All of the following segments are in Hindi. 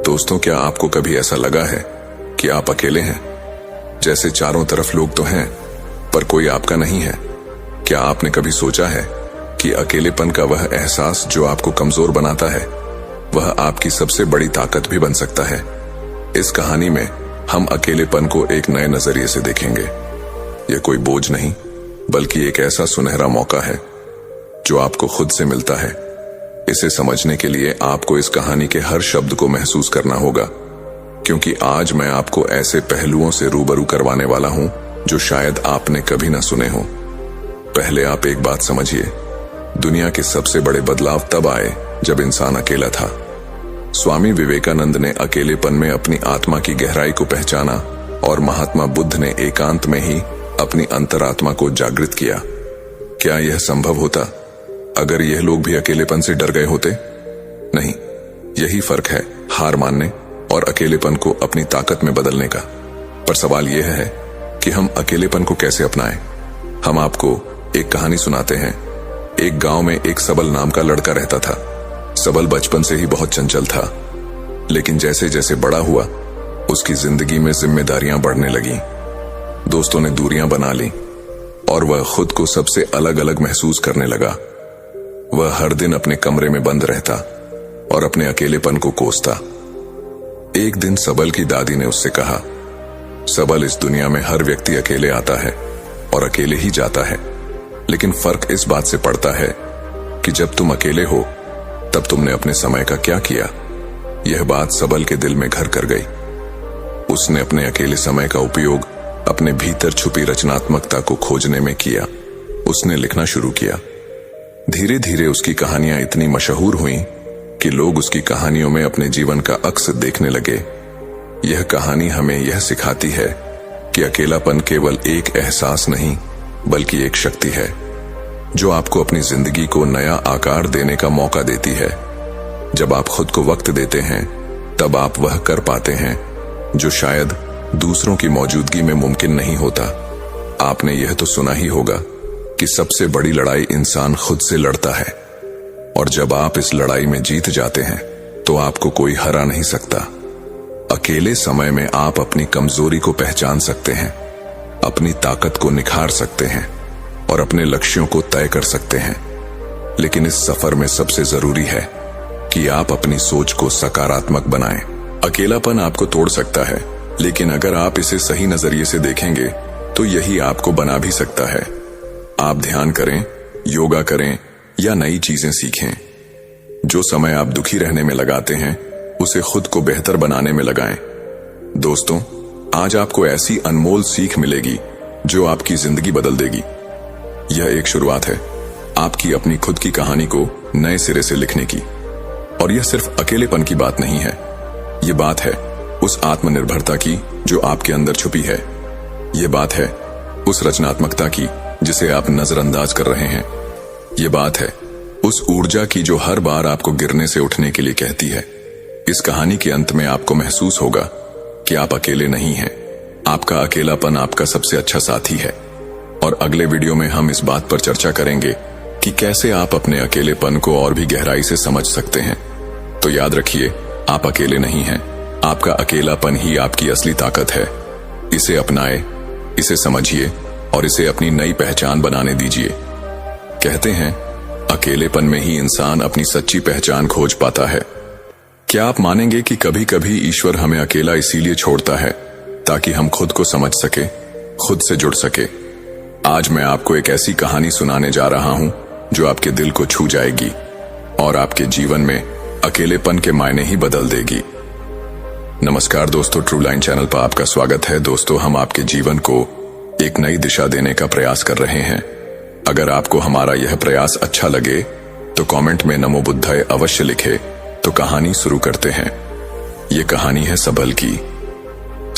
दोस्तों, क्या आपको कभी ऐसा लगा है कि आप अकेले हैं? जैसे चारों तरफ लोग तो हैं, पर कोई आपका नहीं है। क्या आपने कभी सोचा है कि अकेलेपन का वह एहसास जो आपको कमजोर बनाता है, वह आपकी सबसे बड़ी ताकत भी बन सकता है? इस कहानी में हम अकेलेपन को एक नए नजरिए से देखेंगे। यह कोई बोझ नहीं, बल्कि एक ऐसा सुनहरा मौका है जो आपको खुद से मिलता है। इसे समझने के लिए आपको इस कहानी के हर शब्द को महसूस करना होगा, क्योंकि आज मैं आपको ऐसे पहलुओं से रूबरू करवाने वाला हूं जो शायद आपने कभी ना सुने हो। पहले आप एक बात समझिए, दुनिया के सबसे बड़े बदलाव तब आए जब इंसान अकेला था। स्वामी विवेकानंद ने अकेलेपन में अपनी आत्मा की गहराई को पहचाना और महात्मा बुद्ध ने एकांत में ही अपनी अंतरात्मा को जागृत किया। क्या यह संभव होता अगर यह लोग भी अकेलेपन से डर गए होते? नहीं, यही फर्क है हार मानने और अकेलेपन को अपनी ताकत में बदलने का। पर सवाल यह है कि हम अकेलेपन को कैसे अपनाएं। हम आपको एक कहानी सुनाते हैं। एक गांव में एक सबल नाम का लड़का रहता था। सबल बचपन से ही बहुत चंचल था, लेकिन जैसे जैसे बड़ा हुआ उसकी जिंदगी में जिम्मेदारियां बढ़ने लगी। दोस्तों ने दूरियां बना ली और वह खुद को सबसे अलग अलग महसूस करने लगा। वह हर दिन अपने कमरे में बंद रहता और अपने अकेलेपन को कोसता। एक दिन सबल की दादी ने उससे कहा, सबल, इस दुनिया में हर व्यक्ति अकेले आता है और अकेले ही जाता है, लेकिन फर्क इस बात से पड़ता है कि जब तुम अकेले हो तब तुमने अपने समय का क्या किया। यह बात सबल के दिल में घर कर गई। उसने अपने अकेले समय का उपयोग अपने भीतर छुपी रचनात्मकता को खोजने में किया। उसने लिखना शुरू किया। धीरे धीरे उसकी कहानियां इतनी मशहूर हुईं कि लोग उसकी कहानियों में अपने जीवन का अक्स देखने लगे। यह कहानी हमें यह सिखाती है कि अकेलापन केवल एक एहसास नहीं, बल्कि एक शक्ति है जो आपको अपनी जिंदगी को नया आकार देने का मौका देती है। जब आप खुद को वक्त देते हैं, तब आप वह कर पाते हैं जो शायद दूसरों की मौजूदगी में मुमकिन नहीं होता। आपने यह तो सुना ही होगा कि सबसे बड़ी लड़ाई इंसान खुद से लड़ता है, और जब आप इस लड़ाई में जीत जाते हैं तो आपको कोई हरा नहीं सकता। अकेले समय में आप अपनी कमजोरी को पहचान सकते हैं, अपनी ताकत को निखार सकते हैं और अपने लक्ष्यों को तय कर सकते हैं। लेकिन इस सफर में सबसे जरूरी है कि आप अपनी सोच को सकारात्मक बनाएं। अकेलापन आपको तोड़ सकता है, लेकिन अगर आप इसे सही नजरिए से देखेंगे तो यही आपको बना भी सकता है। आप ध्यान करें, योगा करें या नई चीजें सीखें। जो समय आप दुखी रहने में लगाते हैं, उसे खुद को बेहतर बनाने में लगाएं। दोस्तों, आज आपको ऐसी अनमोल सीख मिलेगी जो आपकी जिंदगी बदल देगी। यह एक शुरुआत है आपकी अपनी खुद की कहानी को नए सिरे से लिखने की। और यह सिर्फ अकेलेपन की बात नहीं है, यह बात है उस आत्मनिर्भरता की जो आपके अंदर छुपी है। यह बात है उस रचनात्मकता की जिसे आप नजरअंदाज कर रहे हैं। यह बात है उस ऊर्जा की जो हर बार आपको गिरने से उठने के लिए कहती है। इस कहानी के अंत में आपको महसूस होगा कि आप अकेले नहीं हैं। आपका अकेलापन आपका सबसे अच्छा साथी है। और अगले वीडियो में हम इस बात पर चर्चा करेंगे कि कैसे आप अपने अकेलेपन को और भी गहराई से समझ सकते हैं। तो याद रखिए, आप अकेले नहीं हैं। आपका अकेलापन ही आपकी असली ताकत है। इसे अपनाएं, इसे समझिए और इसे अपनी नई पहचान बनाने दीजिए। कहते हैं, अकेलेपन में ही इंसान अपनी सच्ची पहचान खोज पाता है। क्या आप मानेंगे कि कभी कभी ईश्वर हमें अकेला इसीलिए छोड़ता है ताकि हम खुद को समझ सके, खुद से जुड़ सके? आज मैं आपको एक ऐसी कहानी सुनाने जा रहा हूं जो आपके दिल को छू जाएगी और आपके जीवन में अकेलेपन के मायने ही बदल देगी। नमस्कार दोस्तों, ट्रू लाइन चैनल पर आपका स्वागत है। दोस्तों, हम आपके जीवन को एक नई दिशा देने का प्रयास कर रहे हैं। अगर आपको हमारा यह प्रयास अच्छा लगे तो कमेंट में नमो बुद्धाय अवश्य लिखे। तो कहानी शुरू करते हैं। ये कहानी है सबल की।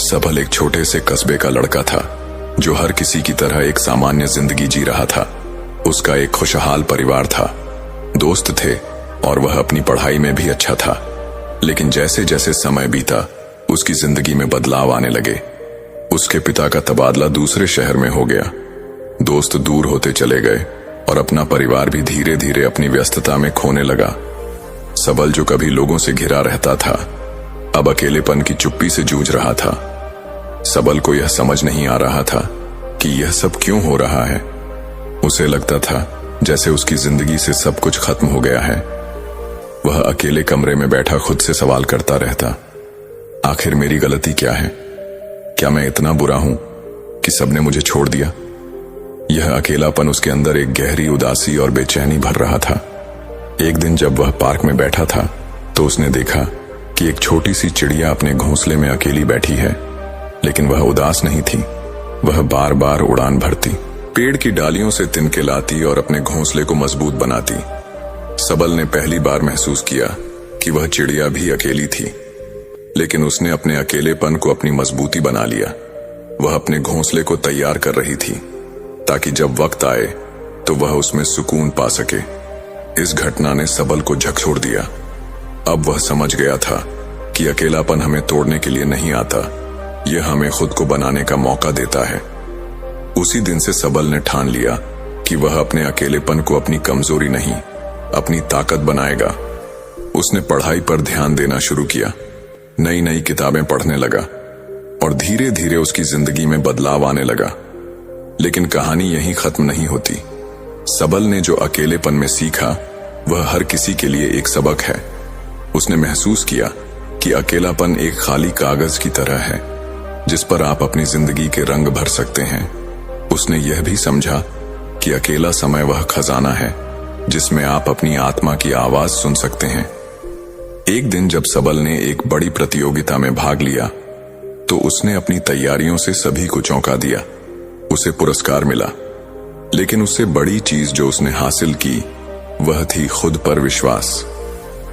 सबल एक छोटे से कस्बे का लड़का था जो हर किसी की तरह एक सामान्य जिंदगी जी रहा था। उसका एक खुशहाल परिवार था, दोस्त थे और वह अपनी पढ़ाई में भी अच्छा था। लेकिन जैसे जैसे समय बीता, उसकी जिंदगी में बदलाव आने लगे। उसके पिता का तबादला दूसरे शहर में हो गया, दोस्त दूर होते चले गए और अपना परिवार भी धीरे धीरे अपनी व्यस्तता में खोने लगा। सबल, जो कभी लोगों से घिरा रहता था, अब अकेलेपन की चुप्पी से जूझ रहा था। सबल को यह समझ नहीं आ रहा था कि यह सब क्यों हो रहा है। उसे लगता था जैसे उसकी जिंदगी से सब कुछ खत्म हो गया है। वह अकेले कमरे में बैठा खुद से सवाल करता रहता, आखिर मेरी गलती क्या है? क्या मैं इतना बुरा हूं कि सबने मुझे छोड़ दिया? यह अकेलापन उसके अंदर एक गहरी उदासी और बेचैनी भर रहा था। एक दिन जब वह पार्क में बैठा था तो उसने देखा कि एक छोटी सी चिड़िया अपने घोंसले में अकेली बैठी है, लेकिन वह उदास नहीं थी। वह बार बार उड़ान भरती, पेड़ की डालियों से तिनके लाती और अपने घोंसले को मजबूत बनाती। सबल ने पहली बार महसूस किया कि वह चिड़िया भी अकेली थी, लेकिन उसने अपने अकेलेपन को अपनी मजबूती बना लिया। वह अपने घोंसले को तैयार कर रही थी ताकि जब वक्त आए तो वह उसमें सुकून पा सके। इस घटना ने सबल को झकझोर दिया। अब वह समझ गया था कि अकेलापन हमें तोड़ने के लिए नहीं आता, यह हमें खुद को बनाने का मौका देता है। उसी दिन से सबल ने ठान लिया कि वह अपने अकेलेपन को अपनी कमजोरी नहीं, अपनी ताकत बनाएगा। उसने पढ़ाई पर ध्यान देना शुरू किया, नई नई किताबें पढ़ने लगा और धीरे धीरे उसकी जिंदगी में बदलाव आने लगा। लेकिन कहानी यहीं खत्म नहीं होती। सबल ने जो अकेलेपन में सीखा वह हर किसी के लिए एक सबक है। उसने महसूस किया कि अकेलापन एक खाली कागज की तरह है जिस पर आप अपनी जिंदगी के रंग भर सकते हैं। उसने यह भी समझा कि अकेला समय वह खजाना है जिसमें आप अपनी आत्मा की आवाज सुन सकते हैं। एक दिन जब सबल ने एक बड़ी प्रतियोगिता में भाग लिया तो उसने अपनी तैयारियों से सभी को चौंका दिया। उसे पुरस्कार मिला, लेकिन उससे बड़ी चीज जो उसने हासिल की वह थी खुद पर विश्वास।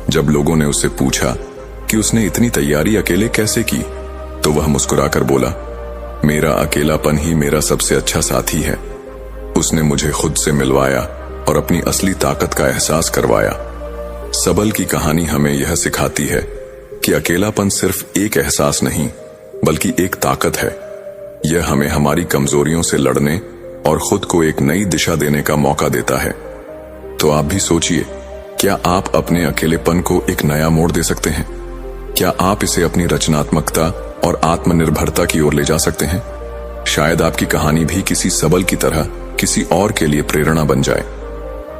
जब लोगों ने उससे पूछा कि उसने इतनी तैयारी अकेले कैसे की, तो वह मुस्कुराकर बोला, मेरा अकेलापन ही मेरा सबसे अच्छा साथी है। उसने मुझे खुद से मिलवाया और अपनी असली ताकत का एहसास करवाया। सबल की कहानी हमें यह सिखाती है कि अकेलापन सिर्फ एक एहसास नहीं बल्कि एक ताकत है। यह हमें हमारी कमजोरियों से लड़ने और खुद को एक नई दिशा देने का मौका देता है। तो आप भी सोचिए, क्या आप अपने अकेलेपन को एक नया मोड़ दे सकते हैं? क्या आप इसे अपनी रचनात्मकता और आत्मनिर्भरता की ओर ले जा सकते हैं? शायद आपकी कहानी भी किसी सबल की तरह किसी और के लिए प्रेरणा बन जाए।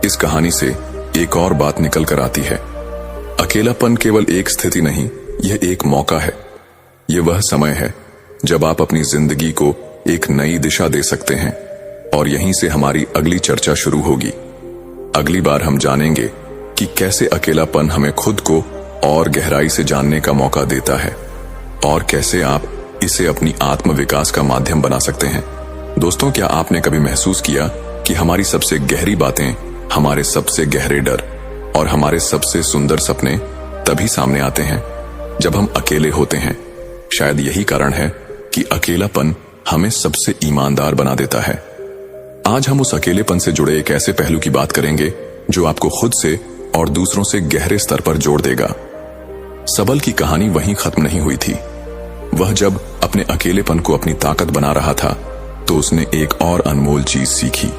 इस कहानी से एक और बात निकल कर आती है, अकेलापन केवल एक स्थिति नहीं, यह एक मौका है। यह वह समय है जब आप अपनी जिंदगी को एक नई दिशा दे सकते हैं। और यहीं से हमारी अगली चर्चा शुरू होगी। अगली बार हम जानेंगे कि कैसे अकेलापन हमें खुद को और गहराई से जानने का मौका देता है और कैसे आप इसे अपनी आत्म विकास का माध्यम बना सकते हैं। दोस्तों, क्या आपने कभी महसूस किया कि हमारी सबसे गहरी बातें, हमारे सबसे गहरे डर और हमारे सबसे सुंदर सपने तभी सामने आते हैं जब हम अकेले होते हैं? शायद यही कारण है कि अकेलापन हमें सबसे ईमानदार बना देता है। आज हम उस अकेलेपन से जुड़े एक ऐसे पहलू की बात करेंगे जो आपको खुद से और दूसरों से गहरे स्तर पर जोड़ देगा। सबल की कहानी वहीं खत्म नहीं हुई थी। वह जब अपने अकेलेपन को अपनी ताकत बना रहा था तो उसने एक और अनमोल चीज सीखी।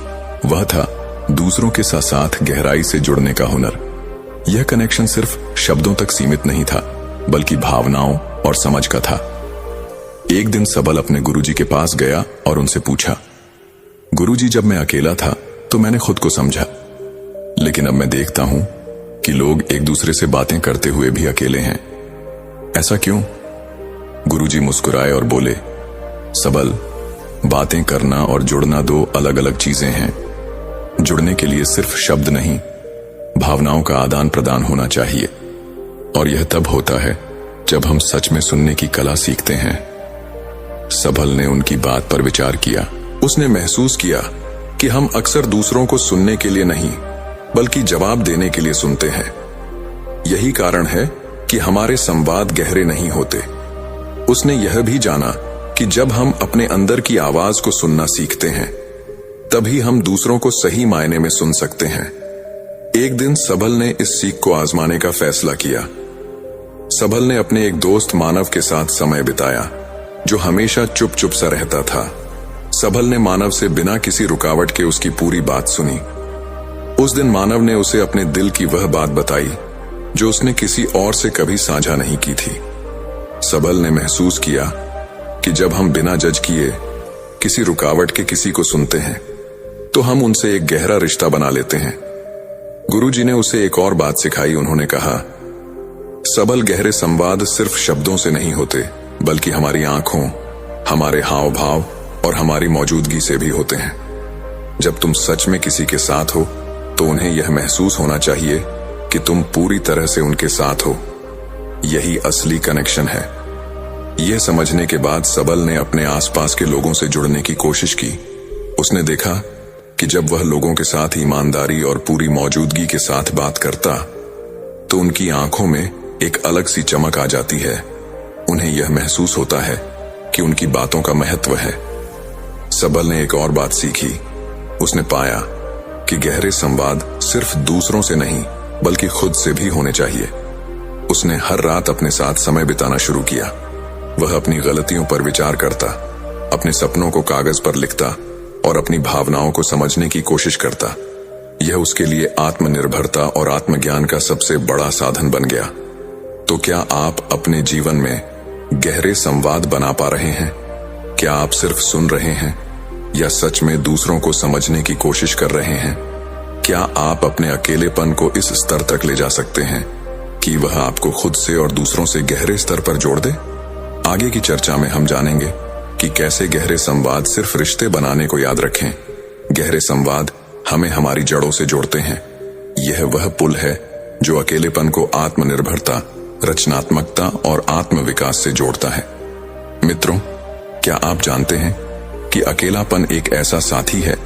वह था दूसरों के साथ साथ गहराई से जुड़ने का हुनर। यह कनेक्शन सिर्फ शब्दों तक सीमित नहीं था बल्कि भावनाओं और समझ का था। एक दिन सबल अपने गुरुजी के पास गया और उनसे पूछा, गुरुजी, जब मैं अकेला था तो मैंने खुद को समझा, लेकिन अब मैं देखता हूं कि लोग एक दूसरे से बातें करते हुए भी अकेले हैं। ऐसा क्यों? गुरुजी मुस्कुराए और बोले, सबल, बातें करना और जुड़ना दो अलग अलग चीजें हैं। जुड़ने के लिए सिर्फ शब्द नहीं, भावनाओं का आदान प्रदान होना चाहिए। और यह तब होता है जब हम सच में सुनने की कला सीखते हैं। सबल ने उनकी बात पर विचार किया। उसने महसूस किया कि हम अक्सर दूसरों को सुनने के लिए नहीं बल्कि जवाब देने के लिए सुनते हैं। यही कारण है कि हमारे संवाद गहरे नहीं होते। उसने यह भी जाना कि जब हम अपने अंदर की आवाज को सुनना सीखते हैं तभी हम दूसरों को सही मायने में सुन सकते हैं। एक दिन सबल ने इस सीख को आजमाने का फैसला किया। सबल ने अपने एक दोस्त मानव के साथ समय बिताया जो हमेशा चुप चुप सा रहता था। सबल ने मानव से बिना किसी रुकावट के उसकी पूरी बात सुनी। उस दिन मानव ने उसे अपने दिल की वह बात बताई जो उसने किसी और से कभी साझा नहीं की थी। सबल ने महसूस किया कि जब हम बिना जज किए किसी रुकावट के किसी को सुनते हैं तो हम उनसे एक गहरा रिश्ता बना लेते हैं। गुरुजी ने उसे एक और बात सिखाई। उन्होंने कहा, सबल गहरे संवाद सिर्फ शब्दों से नहीं होते, बल्कि हमारी आंखों, हमारे हाव भाव और हमारी मौजूदगी से भी होते हैं। जब तुम सच में किसी के साथ हो तो उन्हें यह महसूस होना चाहिए कि तुम पूरी तरह से उनके साथ हो। यही असली कनेक्शन है। यह समझने के बाद सबल ने अपने आसपास के लोगों से जुड़ने की कोशिश की। उसने देखा कि जब वह लोगों के साथ ईमानदारी और पूरी मौजूदगी के साथ बात करता तो उनकी आंखों में एक अलग सी चमक आ जाती है। उन्हें यह महसूस होता है कि उनकी बातों का महत्व है। सबल ने एक और बात सीखी। उसने पाया कि गहरे संवाद सिर्फ दूसरों से नहीं बल्कि खुद से भी होने चाहिए। उसने हर रात अपने साथ समय बिताना शुरू किया। वह अपनी गलतियों पर विचार करता, अपने सपनों को कागज पर लिखता और अपनी भावनाओं को समझने की कोशिश करता। यह उसके लिए आत्मनिर्भरता और आत्मज्ञान का सबसे बड़ा साधन बन गया। तो क्या आप अपने जीवन में गहरे संवाद बना पा रहे हैं? क्या आप सिर्फ सुन रहे हैं या सच में दूसरों को समझने की कोशिश कर रहे हैं? क्या आप अपने अकेलेपन को इस स्तर तक ले जा सकते हैं कि वह आपको खुद से और दूसरों से गहरे स्तर पर जोड़ दे? आगे की चर्चा में हम जानेंगे कि कैसे गहरे संवाद सिर्फ रिश्ते बनाने को याद रखें। गहरे संवाद हमें हमारी जड़ों से जोड़ते हैं। यह वह पुल है जो अकेलेपन को आत्मनिर्भरता, रचनात्मकता और आत्मविकास से जोड़ता है। मित्रों, क्या आप जानते हैं कि अकेलापन एक ऐसा साथी है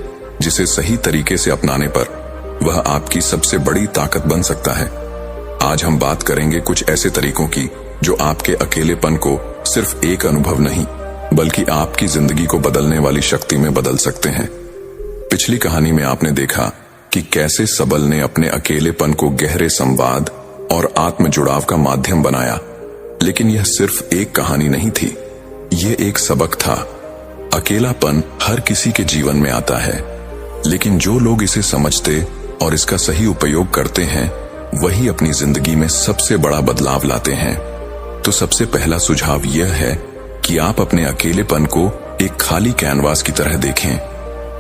जिसे सही तरीके से अपनाने पर वह आपकी सबसे बड़ी ताकत बन सकता है। आज हम बात करेंगे कुछ ऐसे तरीकों की जो आपके अकेलेपन को सिर्फ एक अनुभव नहीं बल्कि आपकी जिंदगी को बदलने वाली शक्ति में बदल सकते हैं। पिछली कहानी में आपने देखा कि कैसे सबल ने अपने अकेलेपन को गहरे संवाद और आत्म जुड़ाव का माध्यम बनाया। लेकिन यह सिर्फ एक कहानी नहीं थी, यह एक सबक था। अकेलापन हर किसी के जीवन में आता है, लेकिन जो लोग इसे समझते और इसका सही उपयोग करते हैं वही अपनी जिंदगी में सबसे बड़ा बदलाव लाते हैं। तो सबसे पहला सुझाव यह है कि आप अपने अकेलेपन को एक खाली कैनवास की तरह देखें।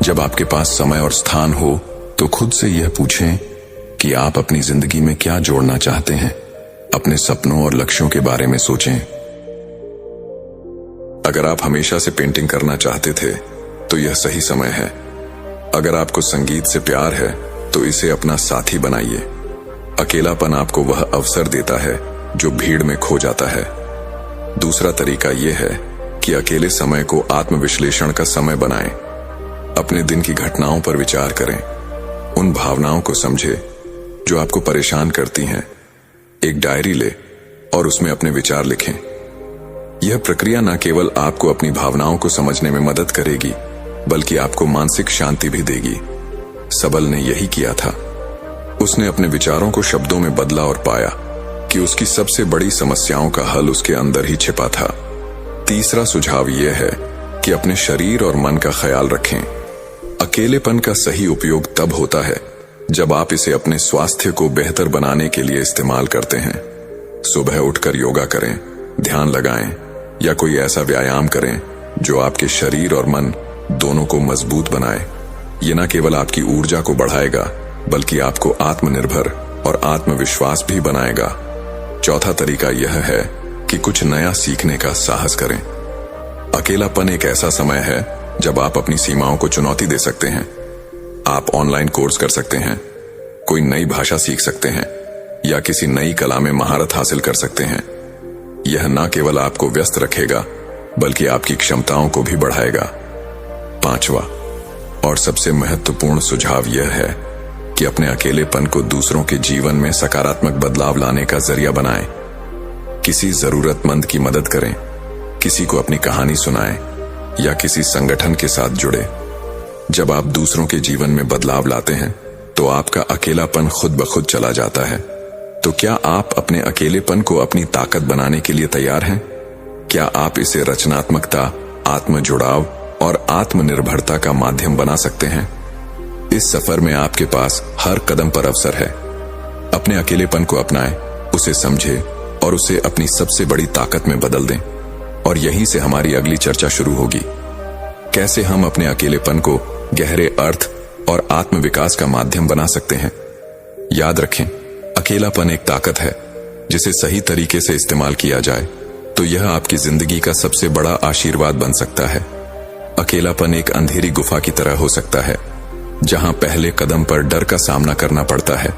जब आपके पास समय और स्थान हो तो खुद से यह पूछें कि आप अपनी जिंदगी में क्या जोड़ना चाहते हैं। अपने सपनों और लक्ष्यों के बारे में सोचें। अगर आप हमेशा से पेंटिंग करना चाहते थे तो यह सही समय है। अगर आपको संगीत से प्यार है तो इसे अपना साथी बनाइए। अकेलापन आपको वह अवसर देता है जो भीड़ में खो जाता है। दूसरा तरीका यह है कि अकेले समय को आत्मविश्लेषण का समय बनाएं। अपने दिन की घटनाओं पर विचार करें, उन भावनाओं को समझें जो आपको परेशान करती हैं। एक डायरी ले और उसमें अपने विचार लिखें। यह प्रक्रिया न केवल आपको अपनी भावनाओं को समझने में मदद करेगी बल्कि आपको मानसिक शांति भी देगी। सबल ने यही किया था। उसने अपने विचारों को शब्दों में बदला और पाया कि उसकी सबसे बड़ी समस्याओं का हल उसके अंदर ही छिपा था। तीसरा सुझाव यह है कि अपने शरीर और मन का ख्याल रखें। अकेलेपन का सही उपयोग तब होता है जब आप इसे अपने स्वास्थ्य को बेहतर बनाने के लिए इस्तेमाल करते हैं। सुबह उठकर योगा करें, ध्यान लगाएं या कोई ऐसा व्यायाम करें जो आपके शरीर और मन दोनों को मजबूत बनाए। ये न केवल आपकी ऊर्जा को बढ़ाएगा बल्कि आपको आत्मनिर्भर और आत्मविश्वास भी बनाएगा। चौथा तरीका यह है कि कुछ नया सीखने का साहस करें। अकेलापन एक ऐसा समय है जब आप अपनी सीमाओं को चुनौती दे सकते हैं। आप ऑनलाइन कोर्स कर सकते हैं, कोई नई भाषा सीख सकते हैं या किसी नई कला में महारत हासिल कर सकते हैं। यह न केवल आपको व्यस्त रखेगा बल्कि आपकी क्षमताओं को भी बढ़ाएगा। पांचवा और सबसे महत्वपूर्ण सुझाव यह है कि अपने अकेलेपन को दूसरों के जीवन में सकारात्मक बदलाव लाने का जरिया बनाएं। किसी जरूरतमंद की मदद करें, किसी को अपनी कहानी सुनाएं या किसी संगठन के साथ जुड़े। जब आप दूसरों के जीवन में बदलाव लाते हैं तो आपका अकेलापन खुद ब खुद चला जाता है। तो क्या आप अपने अकेलेपन को अपनी ताकत बनाने के लिए तैयार हैं? क्या आप इसे रचनात्मकता, आत्म जुड़ाव और आत्मनिर्भरता का माध्यम बना सकते हैं? इस सफर में आपके पास हर कदम पर अवसर है। अपने अकेलेपन को अपनाएं, उसे समझें और उसे अपनी सबसे बड़ी ताकत में बदल दें। और यहीं से हमारी अगली चर्चा शुरू होगी। कैसे हम अपने अकेलेपन को गहरे अर्थ और आत्मविकास का माध्यम बना सकते हैं। याद रखें, अकेलापन एक ताकत है, जिसे सही तरीके से इस्तेमाल किया जाए तो यह आपकी जिंदगी का सबसे बड़ा आशीर्वाद बन सकता है। अकेलापन एक अंधेरी गुफा की तरह हो सकता है, जहां पहले कदम पर डर का सामना करना पड़ता है,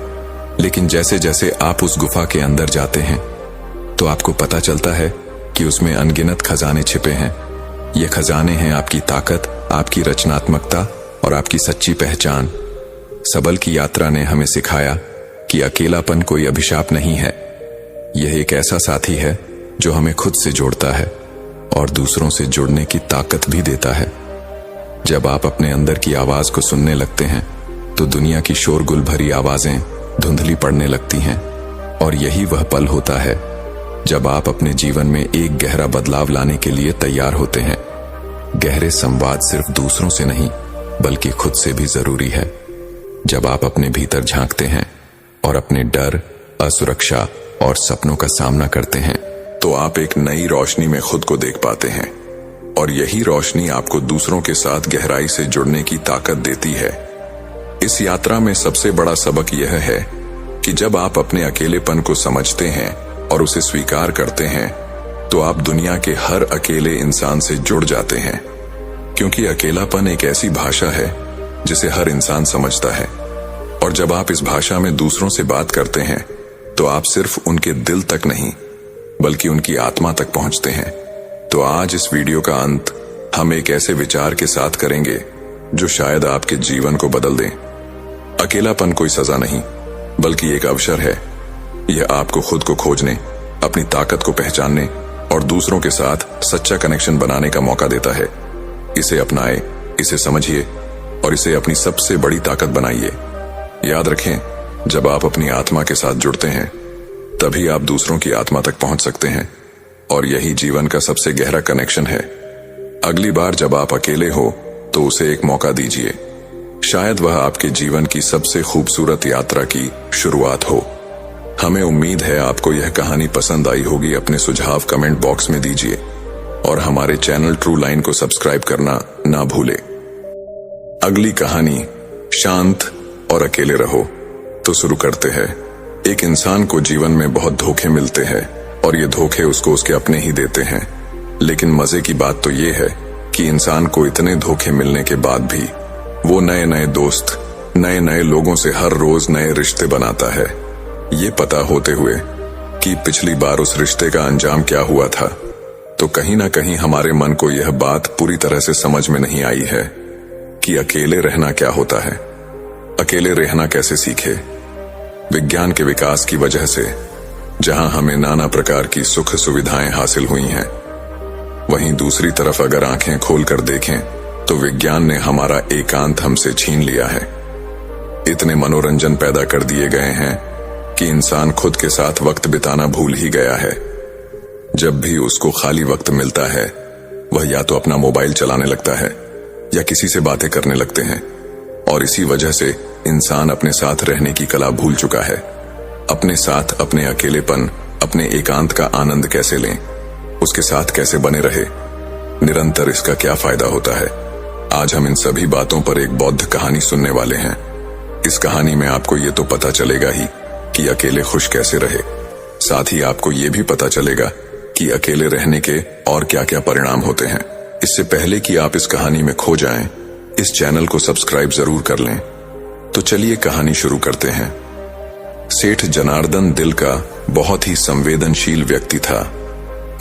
लेकिन जैसे जैसे आप उस गुफा के अंदर जाते हैं तो आपको पता चलता है कि उसमें अनगिनत खजाने छिपे हैं। ये खजाने हैं आपकी ताकत, आपकी रचनात्मकता और आपकी सच्ची पहचान। सबल की यात्रा ने हमें सिखाया कि अकेलापन कोई अभिशाप नहीं है। यह एक ऐसा साथी है जो हमें खुद से जोड़ता है और दूसरों से जुड़ने की ताकत भी देता है। जब आप अपने अंदर की आवाज को सुनने लगते हैं तो दुनिया की शोरगुल भरी आवाजें धुंधली पड़ने लगती हैं, और यही वह पल होता है जब आप अपने जीवन में एक गहरा बदलाव लाने के लिए तैयार होते हैं। गहरे संवाद सिर्फ दूसरों से नहीं बल्कि खुद से भी जरूरी है। जब आप अपने भीतर झांकते हैं और अपने डर, असुरक्षा और सपनों का सामना करते हैं तो आप एक नई रोशनी में खुद को देख पाते हैं, और यही रोशनी आपको दूसरों के साथ गहराई से जुड़ने की ताकत देती है। इस यात्रा में सबसे बड़ा सबक यह है कि जब आप अपने अकेलेपन को समझते हैं और उसे स्वीकार करते हैं तो आप दुनिया के हर अकेले इंसान से जुड़ जाते हैं, क्योंकि अकेलापन एक ऐसी भाषा है जिसे हर इंसान समझता है। और जब आप इस भाषा में दूसरों से बात करते हैं तो आप सिर्फ उनके दिल तक नहीं बल्कि उनकी आत्मा तक पहुंचते हैं। तो आज इस वीडियो का अंत हम एक ऐसे विचार के साथ करेंगे जो शायद आपके जीवन को बदल दें। अकेलापन कोई सजा नहीं बल्कि एक अवसर है। यह आपको खुद को खोजने, अपनी ताकत को पहचानने और दूसरों के साथ सच्चा कनेक्शन बनाने का मौका देता है। इसे अपनाएं, इसे समझिए और इसे अपनी सबसे बड़ी ताकत बनाइए। याद रखें, जब आप अपनी आत्मा के साथ जुड़ते हैं तभी आप दूसरों की आत्मा तक पहुंच सकते हैं, और यही जीवन का सबसे गहरा कनेक्शन है। अगली बार जब आप अकेले हो तो उसे एक मौका दीजिए। शायद वह आपके जीवन की सबसे खूबसूरत यात्रा की शुरुआत हो। हमें उम्मीद है आपको यह कहानी पसंद आई होगी। अपने सुझाव कमेंट बॉक्स में दीजिए और हमारे चैनल ट्रू लाइन को सब्सक्राइब करना ना भूलें। अगली कहानी शांत और अकेले रहो। तो शुरू करते हैं। एक इंसान को जीवन में बहुत धोखे मिलते हैं और ये धोखे उसको उसके अपने ही देते हैं। लेकिन मजे की बात तो ये है कि इंसान को इतने धोखे मिलने के बाद भी वो नए नए दोस्त, नए नए लोगों से हर रोज नए रिश्ते बनाता है, ये पता होते हुए कि पिछली बार उस रिश्ते का अंजाम क्या हुआ था। तो कहीं ना कहीं हमारे मन को यह बात पूरी तरह से समझ में नहीं आई है कि अकेले रहना क्या होता है। अकेले रहना कैसे सीखे? विज्ञान के विकास की वजह से जहां हमें नाना प्रकार की सुख सुविधाएं हासिल हुई हैं, वहीं दूसरी तरफ अगर आंखें खोलकर देखें तो विज्ञान ने हमारा एकांत हमसे छीन लिया है। इतने मनोरंजन पैदा कर दिए गए हैं कि इंसान खुद के साथ वक्त बिताना भूल ही गया है। जब भी उसको खाली वक्त मिलता है वह या तो अपना मोबाइल चलाने लगता है या किसी से बातें करने लगते हैं, और इसी वजह से इंसान अपने साथ रहने की कला भूल चुका है। अपने साथ, अपने अकेलेपन, अपने एकांत का आनंद कैसे लें, उसके साथ कैसे बने रहे, निरंतर इसका क्या फायदा होता है। आज हम इन सभी बातों पर एक बौद्ध कहानी सुनने वाले हैं। इस कहानी में आपको ये तो पता चलेगा ही कि अकेले खुश कैसे रहे, साथ ही आपको ये भी पता चलेगा कि अकेले रहने के और क्या क्या परिणाम होते हैं। इससे पहले कि आप इस कहानी में खो जाएं, इस चैनल को सब्सक्राइब जरूर कर लें। तो चलिए कहानी शुरू करते हैं। सेठ जनार्दन दिल का बहुत ही संवेदनशील व्यक्ति था।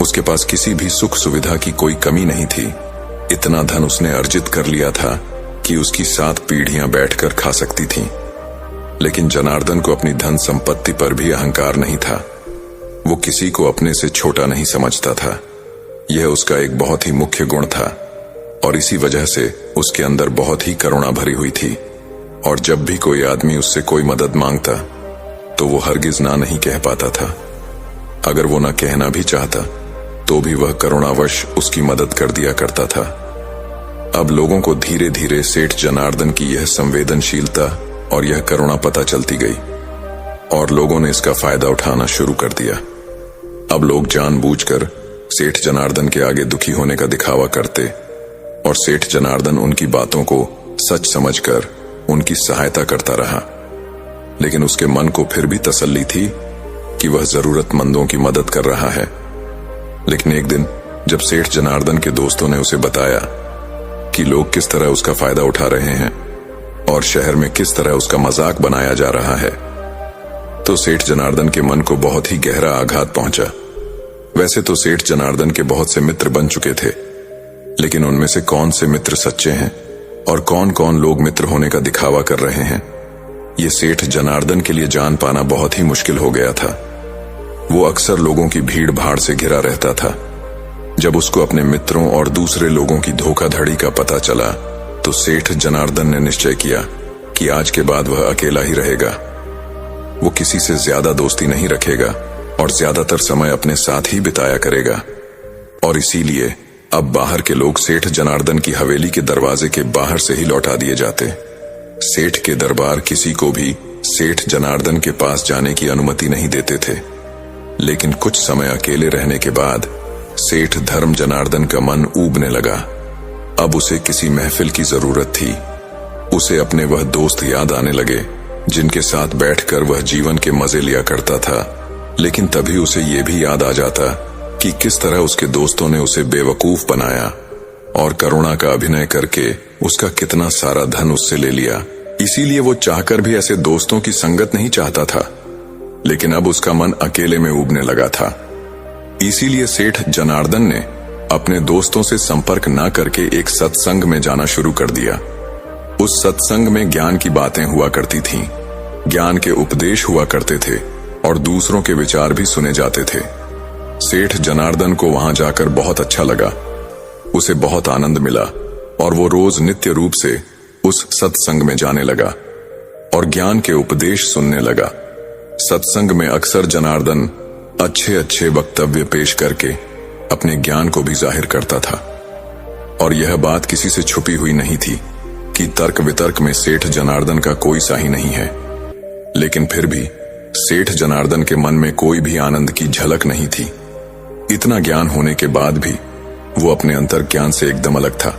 उसके पास किसी भी सुख सुविधा की कोई कमी नहीं थी। इतना धन उसने अर्जित कर लिया था कि उसकी 7 पीढ़ियां बैठकर खा सकती थीं। लेकिन जनार्दन को अपनी धन संपत्ति पर भी अहंकार नहीं था। वो किसी को अपने से छोटा नहीं समझता था। यह उसका एक बहुत ही मुख्य गुण था, और इसी वजह से उसके अंदर बहुत ही करुणा भरी हुई थी। और जब भी कोई आदमी उससे कोई मदद मांगता तो वो हरगिज ना नहीं कह पाता था। अगर वो ना कहना भी चाहता तो भी वह करुणावश उसकी मदद कर दिया करता था। अब लोगों को धीरे धीरे सेठ जनार्दन की यह संवेदनशीलता और यह करुणा पता चलती गई, और लोगों ने इसका फायदा उठाना शुरू कर दिया। अब लोग जानबूझकर सेठ जनार्दन के आगे दुखी होने का दिखावा करते और सेठ जनार्दन उनकी बातों को सच समझकर उनकी सहायता करता रहा। लेकिन उसके मन को फिर भी तसल्ली थी कि वह जरूरतमंदों की मदद कर रहा है। लेकिन एक दिन जब सेठ जनार्दन के दोस्तों ने उसे बताया कि लोग किस तरह उसका फायदा उठा रहे हैं और शहर में किस तरह उसका मजाक बनाया जा रहा है, तो सेठ जनार्दन के मन को बहुत ही गहरा आघात पहुंचा। वैसे तो सेठ जनार्दन के बहुत से मित्र बन चुके थे, लेकिन उनमें से कौन से मित्र सच्चे हैं और कौन कौन लोग मित्र होने का दिखावा कर रहे हैं, ये सेठ जनार्दन के लिए जान पाना बहुत ही मुश्किल हो गया था। वो अक्सर लोगों की भीड़ भाड़ से घिरा रहता था। जब उसको अपने मित्रों और दूसरे लोगों की धोखाधड़ी का पता चला, तो सेठ जनार्दन ने निश्चय किया कि आज के बाद वह अकेला ही रहेगा। वो किसी से ज्यादा दोस्ती नहीं रखेगा और ज्यादातर समय अपने साथ ही बिताया करेगा। और इसीलिए अब बाहर के लोग सेठ जनार्दन की हवेली के दरवाजे के बाहर से ही लौटा दिए जाते। सेठ के दरबार किसी को भी सेठ जनार्दन के पास जाने की अनुमति नहीं देते थे। लेकिन कुछ समय अकेले रहने के बाद सेठ धर्म जनार्दन का मन ऊबने लगा। अब उसे किसी महफिल की जरूरत थी। उसे अपने वह दोस्त याद आने लगे जिनके साथ बैठकर वह जीवन के मजे लिया करता था। लेकिन तभी उसे यह भी याद आ जाता कि किस तरह उसके दोस्तों ने उसे बेवकूफ बनाया और करुणा का अभिनय करके उसका कितना सारा धन उससे ले लिया। इसीलिए वो चाहकर भी ऐसे दोस्तों की संगत नहीं चाहता था। लेकिन अब उसका मन अकेले में ऊबने लगा था। इसीलिए सेठ जनार्दन ने अपने दोस्तों से संपर्क न करके एक सत्संग में जाना शुरू कर दिया। उस सत्संग में ज्ञान की बातें हुआ करती थीं, ज्ञान के उपदेश हुआ करते थे और दूसरों के विचार भी सुने जाते थे। सेठ जनार्दन को वहां जाकर बहुत अच्छा लगा। उसे बहुत आनंद मिला और वो रोज नित्य रूप से उस सत्संग में जाने लगा और ज्ञान के उपदेश सुनने लगा। सत्संग में अक्सर जनार्दन अच्छे अच्छे वक्तव्य पेश करके अपने ज्ञान को भी जाहिर करता था। और यह बात किसी से छुपी हुई नहीं थी कि तर्क वितर्क में सेठ जनार्दन का कोई साही नहीं है। लेकिन फिर भी सेठ जनार्दन के मन में कोई भी आनंद की झलक नहीं थी। इतना ज्ञान होने के बाद भी वो अपने अंतर ज्ञान से एकदम अलग था।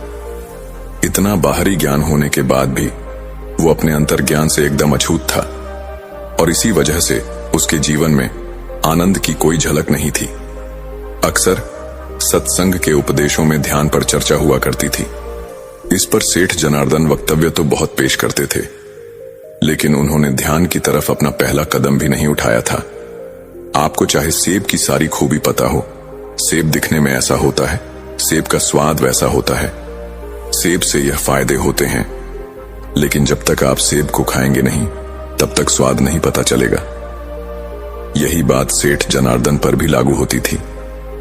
इतना बाहरी ज्ञान होने के बाद भी वो अपने अंतर ज्ञान से एकदम अछूत था और इसी वजह से उसके जीवन में आनंद की कोई झलक नहीं थी। अक्सर सत्संग के उपदेशों में ध्यान पर चर्चा हुआ करती थी। इस पर सेठ जनार्दन वक्तव्य तो बहुत पेश करते थे, लेकिन उन्होंने ध्यान की तरफ अपना पहला कदम भी नहीं उठाया था। आपको चाहे सेब की सारी खूबी पता हो, सेब दिखने में ऐसा होता है, सेब का स्वाद वैसा होता है, सेब से यह फायदे होते हैं, लेकिन जब तक आप सेब को खाएंगे नहीं तब तक स्वाद नहीं पता चलेगा। यही बात सेठ जनार्दन पर भी लागू होती थी।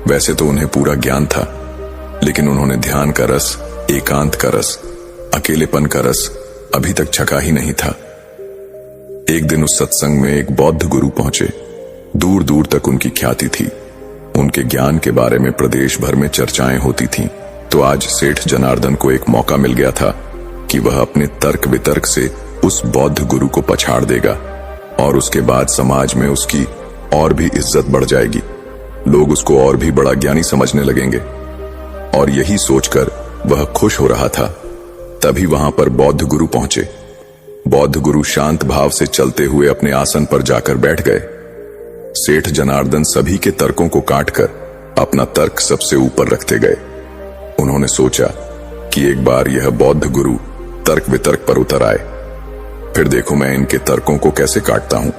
वैसे तो उन्हें पूरा ज्ञान था, लेकिन उन्होंने ध्यान का रस, एकांत का रस, अकेलेपन का रस अभी तक चखा ही नहीं था। एक दिन उस सत्संग में एक बौद्ध गुरु पहुंचे। दूर दूर तक उनकी ख्याति थी। उनके ज्ञान के बारे में प्रदेश भर में चर्चाएं होती थीं। तो आज सेठ जनार्दन को एक मौका मिल गया था कि वह अपने तर्क वितर्क से उस बौद्ध गुरु को पछाड़ देगा और उसके बाद समाज में उसकी और भी इज्जत बढ़ जाएगी। लोग उसको और भी बड़ा ज्ञानी समझने लगेंगे। और यही सोचकर वह खुश हो रहा था, तभी वहां पर बौद्ध गुरु पहुंचे। बौद्ध गुरु शांत भाव से चलते हुए अपने आसन पर जाकर बैठ गए। सेठ जनार्दन सभी के तर्कों को काटकर अपना तर्क सबसे ऊपर रखते गए। उन्होंने सोचा कि एक बार यह बौद्ध गुरु तर्क वितर्क पर उतर आए, फिर देखो मैं इनके तर्कों को कैसे काटता हूं।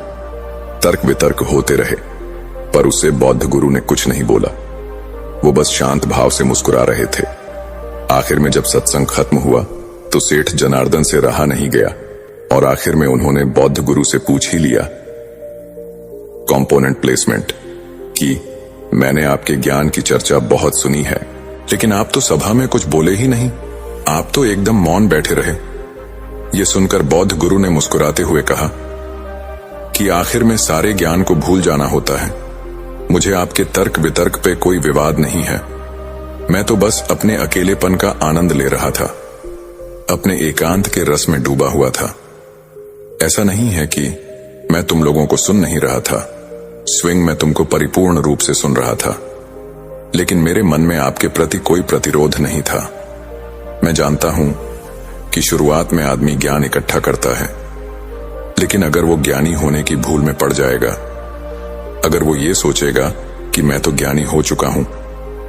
तर्क वितर्क होते रहे, पर उसे बौद्ध गुरु ने कुछ नहीं बोला। वो बस शांत भाव से मुस्कुरा रहे थे। आखिर में जब सत्संग खत्म हुआ तो सेठ जनार्दन से रहा नहीं गया और आखिर में उन्होंने बौद्ध गुरु से पूछ ही लिया, कंपोनेंट प्लेसमेंट, कि मैंने आपके ज्ञान की चर्चा बहुत सुनी है, लेकिन आप तो सभा में कुछ बोले ही नहीं, आप तो एकदम मौन बैठे रहे। ये सुनकर बौद्ध गुरु ने मुस्कुराते हुए कहा कि आखिर में सारे ज्ञान को भूल जाना होता है। मुझे आपके तर्क वितर्क पे कोई विवाद नहीं है। मैं तो बस अपने अकेलेपन का आनंद ले रहा था, अपने एकांत के रस में डूबा हुआ था। ऐसा नहीं है कि मैं तुम लोगों को सुन नहीं रहा था, स्विंग में तुमको परिपूर्ण रूप से सुन रहा था, लेकिन मेरे मन में आपके प्रति कोई प्रतिरोध नहीं था। मैं जानता हूं कि शुरुआत में आदमी ज्ञान इकट्ठा करता है, लेकिन अगर वो ज्ञानी होने की भूल में पड़ जाएगा, अगर वो ये सोचेगा कि मैं तो ज्ञानी हो चुका हूं,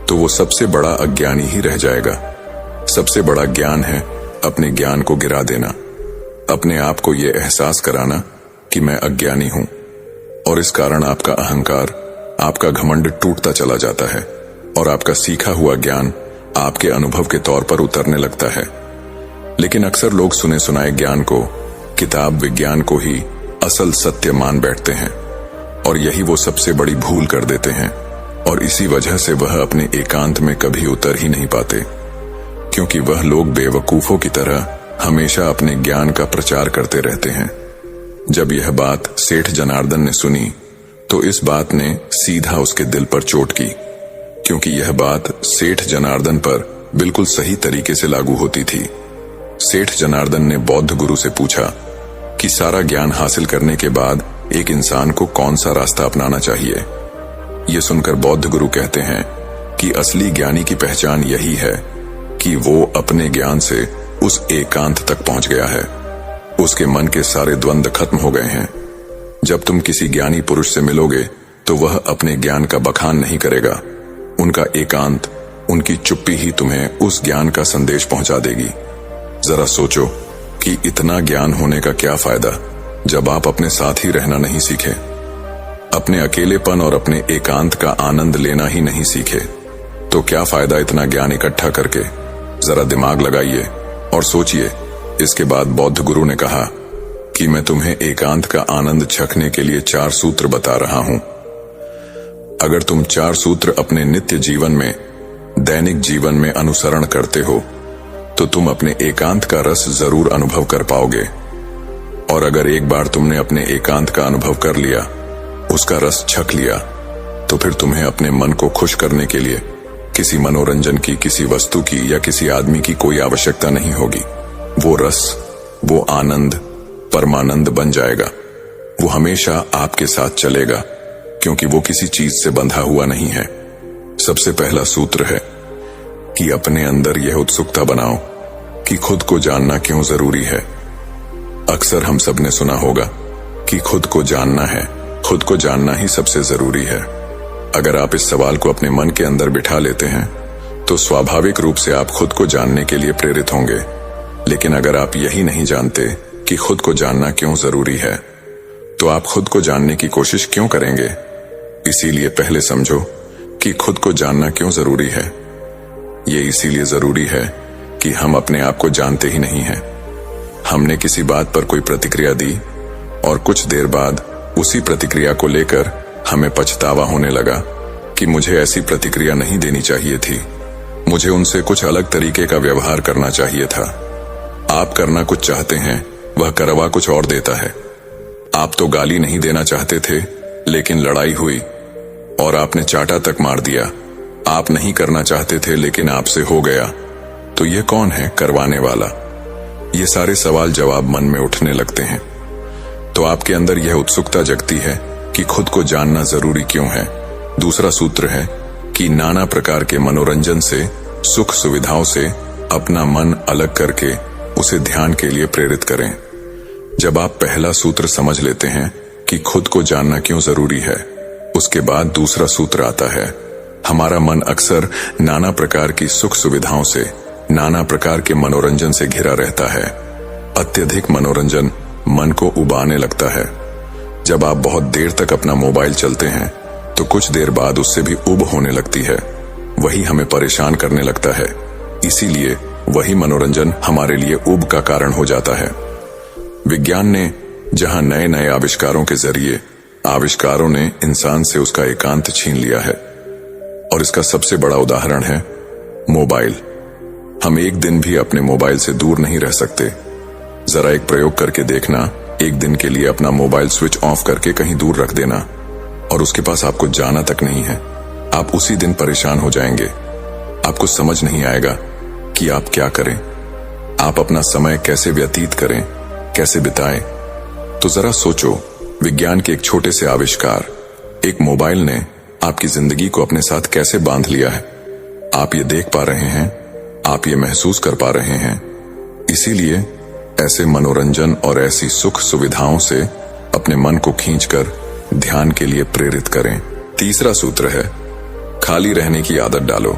तो वो सबसे बड़ा अज्ञानी ही रह जाएगा। सबसे बड़ा ज्ञान है अपने ज्ञान को गिरा देना, अपने आप को ये एहसास कराना कि मैं अज्ञानी हूं, और इस कारण आपका अहंकार, आपका घमंड टूटता चला जाता है और आपका सीखा हुआ ज्ञान आपके अनुभव के तौर पर उतरने लगता है। लेकिन अक्सर लोग सुने सुनाए ज्ञान को, किताब विज्ञान को ही असल सत्य मान बैठते हैं, और यही वो सबसे बड़ी भूल कर देते हैं, और इसी वजह से वह अपने एकांत में कभी उतर ही नहीं पाते, क्योंकि वह लोग बेवकूफों की तरह हमेशा अपने ज्ञान का प्रचार करते रहते हैं। जब यह बात सेठ जनार्दन ने सुनी, तो इस बात ने सीधा उसके दिल पर चोट की, क्योंकि यह बात सेठ जनार्दन पर बिल्कुल सही तरीके से लागू होती थी। सेठ जनार्दन ने बौद्ध गुरु से पूछा कि सारा ज्ञान हासिल करने के बाद एक इंसान को कौन सा रास्ता अपनाना चाहिए। ये सुनकर बौद्ध गुरु कहते हैं कि असली ज्ञानी की पहचान यही है कि वो अपने ज्ञान से उस एकांत तक पहुंच गया है, उसके मन के सारे द्वंद्व खत्म हो गए हैं। जब तुम किसी ज्ञानी पुरुष से मिलोगे तो वह अपने ज्ञान का बखान नहीं करेगा, उनका एकांत, उनकी चुप्पी ही तुम्हें उस ज्ञान का संदेश पहुंचा देगी। जरा सोचो कि इतना ज्ञान होने का क्या फायदा जब आप अपने साथ ही रहना नहीं सीखे, अपने अकेलेपन और अपने एकांत का आनंद लेना ही नहीं सीखे, तो क्या फायदा इतना ज्ञान इकट्ठा करके। जरा दिमाग लगाइए और सोचिए। इसके बाद बौद्ध गुरु ने कहा कि मैं तुम्हें एकांत का आनंद चखने के लिए 4 सूत्र बता रहा हूं। अगर तुम 4 सूत्र अपने नित्य जीवन में, दैनिक जीवन में अनुसरण करते हो, तो तुम अपने एकांत का रस जरूर अनुभव कर पाओगे। और अगर एक बार तुमने अपने एकांत का अनुभव कर लिया, उसका रस छक लिया, तो फिर तुम्हें अपने मन को खुश करने के लिए किसी मनोरंजन की, किसी वस्तु की या किसी आदमी की कोई आवश्यकता नहीं होगी। वो रस, वो आनंद परमानंद बन जाएगा। वो हमेशा आपके साथ चलेगा, क्योंकि वो किसी चीज से बंधा हुआ नहीं है। सबसे पहला सूत्र है कि अपने अंदर यह उत्सुकता बनाओ कि खुद को जानना क्यों जरूरी है। अक्सर हम सब ने सुना होगा कि खुद को जानना है, खुद को जानना ही सबसे जरूरी है। अगर आप इस सवाल को अपने मन के अंदर बिठा लेते हैं, तो स्वाभाविक रूप से आप खुद को जानने के लिए प्रेरित होंगे। लेकिन अगर आप यही नहीं जानते कि खुद को जानना क्यों जरूरी है, तो आप खुद को जानने की कोशिश क्यों करेंगे? इसीलिए पहले समझो कि खुद को जानना क्यों जरूरी है। ये इसीलिए जरूरी है कि हम अपने आप को जानते ही नहीं हैं। हमने किसी बात पर कोई प्रतिक्रिया दी और कुछ देर बाद उसी प्रतिक्रिया को लेकर हमें पछतावा होने लगा कि मुझे ऐसी प्रतिक्रिया नहीं देनी चाहिए थी, मुझे उनसे कुछ अलग तरीके का व्यवहार करना चाहिए था। आप करना कुछ चाहते हैं, वह करवा कुछ और देता है। आप तो गाली नहीं देना चाहते थे, लेकिन लड़ाई हुई और आपने चाटा तक मार दिया। आप नहीं करना चाहते थे, लेकिन आपसे हो गया। तो ये कौन है करवाने वाला? ये सारे सवाल जवाब मन में उठने लगते हैं। तो आपके अंदर यह उत्सुकता जगती है कि खुद को जानना जरूरी क्यों है। दूसरा सूत्र है कि नाना प्रकार के मनोरंजन से, सुख सुविधाओं से अपना मन अलग करके उसे ध्यान के लिए प्रेरित करें। जब आप पहला सूत्र समझ लेते हैं कि खुद को जानना क्यों जरूरी है, उसके बाद दूसरा सूत्र आता है। हमारा मन अक्सर नाना प्रकार की सुख सुविधाओं से, नाना प्रकार के मनोरंजन से घिरा रहता है। अत्यधिक मनोरंजन मन को उबाने लगता है। जब आप बहुत देर तक अपना मोबाइल चलते हैं, तो कुछ देर बाद उससे भी उब होने लगती है। वही हमें परेशान करने लगता है। इसीलिए वही मनोरंजन हमारे लिए उब का कारण हो जाता है। विज्ञान ने जहां नए नए आविष्कारों के जरिए आविष्कारों ने इंसान से उसका एकांत छीन लिया है, और इसका सबसे बड़ा उदाहरण है मोबाइल। हम एक दिन भी अपने मोबाइल से दूर नहीं रह सकते। जरा एक प्रयोग करके देखना, एक दिन के लिए अपना मोबाइल स्विच ऑफ करके कहीं दूर रख देना, और उसके पास आपको जाना तक नहीं है। आप उसी दिन परेशान हो जाएंगे। आपको समझ नहीं आएगा कि आप क्या करें, आप अपना समय कैसे व्यतीत करें, कैसे बिताएं। तो जरा सोचो, विज्ञान के एक छोटे से आविष्कार, एक मोबाइल ने आपकी जिंदगी को अपने साथ कैसे बांध लिया है, आप ये देख पा रहे हैं, आप ये महसूस कर पा रहे हैं। इसीलिए ऐसे मनोरंजन और ऐसी सुख सुविधाओं से अपने मन को खींचकर ध्यान के लिए प्रेरित करें। तीसरा सूत्र है, खाली रहने की आदत डालो।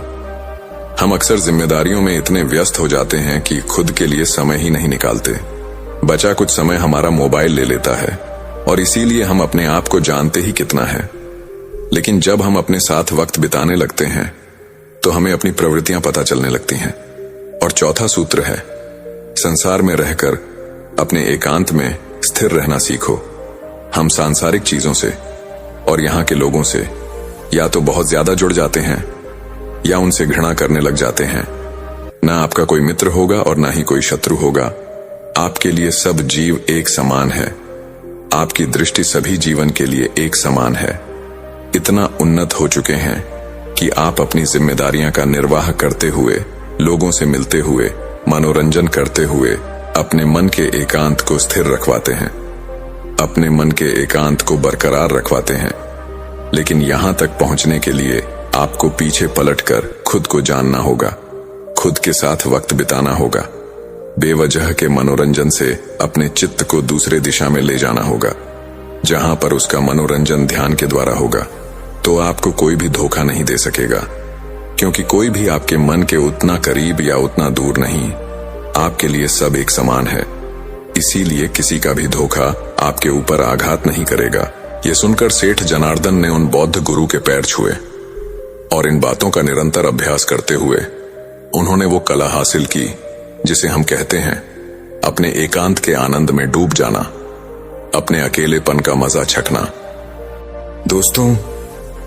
हम अक्सर जिम्मेदारियों में इतने व्यस्त हो जाते हैं कि खुद के लिए समय ही नहीं निकालते। बचा कुछ समय हमारा मोबाइल ले लेता है और इसीलिए हम अपने आप को जानते ही कितना है। लेकिन जब हम अपने साथ वक्त बिताने लगते हैं तो हमें अपनी प्रवृत्तियां पता चलने लगती हैं। और चौथा सूत्र है, संसार में रहकर अपने एकांत में स्थिर रहना सीखो। हम सांसारिक चीजों से और यहाँ के लोगों से या तो बहुत ज्यादा जुड़ जाते हैं या उनसे घृणा करने लग जाते हैं। ना आपका कोई मित्र होगा और ना ही कोई शत्रु होगा। आपके लिए सब जीव एक समान है। आपकी दृष्टि सभी जीवन के लिए एक समान है। इतना उन्नत हो चुके हैं कि आप अपनी जिम्मेदारियां का निर्वाह करते हुए, लोगों से मिलते हुए, मनोरंजन करते हुए अपने मन के एकांत को स्थिर रखवाते हैं, अपने मन के एकांत को बरकरार रखवाते हैं। लेकिन यहां तक पहुंचने के लिए आपको पीछे पलटकर खुद को जानना होगा, खुद के साथ वक्त बिताना होगा। बेवजह के मनोरंजन से अपने चित्त को दूसरे दिशा में ले जाना होगा, जहां पर उसका मनोरंजन ध्यान के द्वारा होगा। तो आपको कोई भी धोखा नहीं दे सकेगा, क्योंकि कोई भी आपके मन के उतना करीब या उतना दूर नहीं। आपके लिए सब एक समान है। इसीलिए किसी का भी धोखा आपके ऊपर आघात नहीं करेगा। ये सुनकर सेठ जनार्दन ने उन बौद्ध गुरु के पैर छुए और इन बातों का निरंतर अभ्यास करते हुए उन्होंने वो कला हासिल की जिसे हम कहते हैं अपने एकांत के आनंद में डूब जाना, अपने अकेलेपन का मजा चखना। दोस्तों,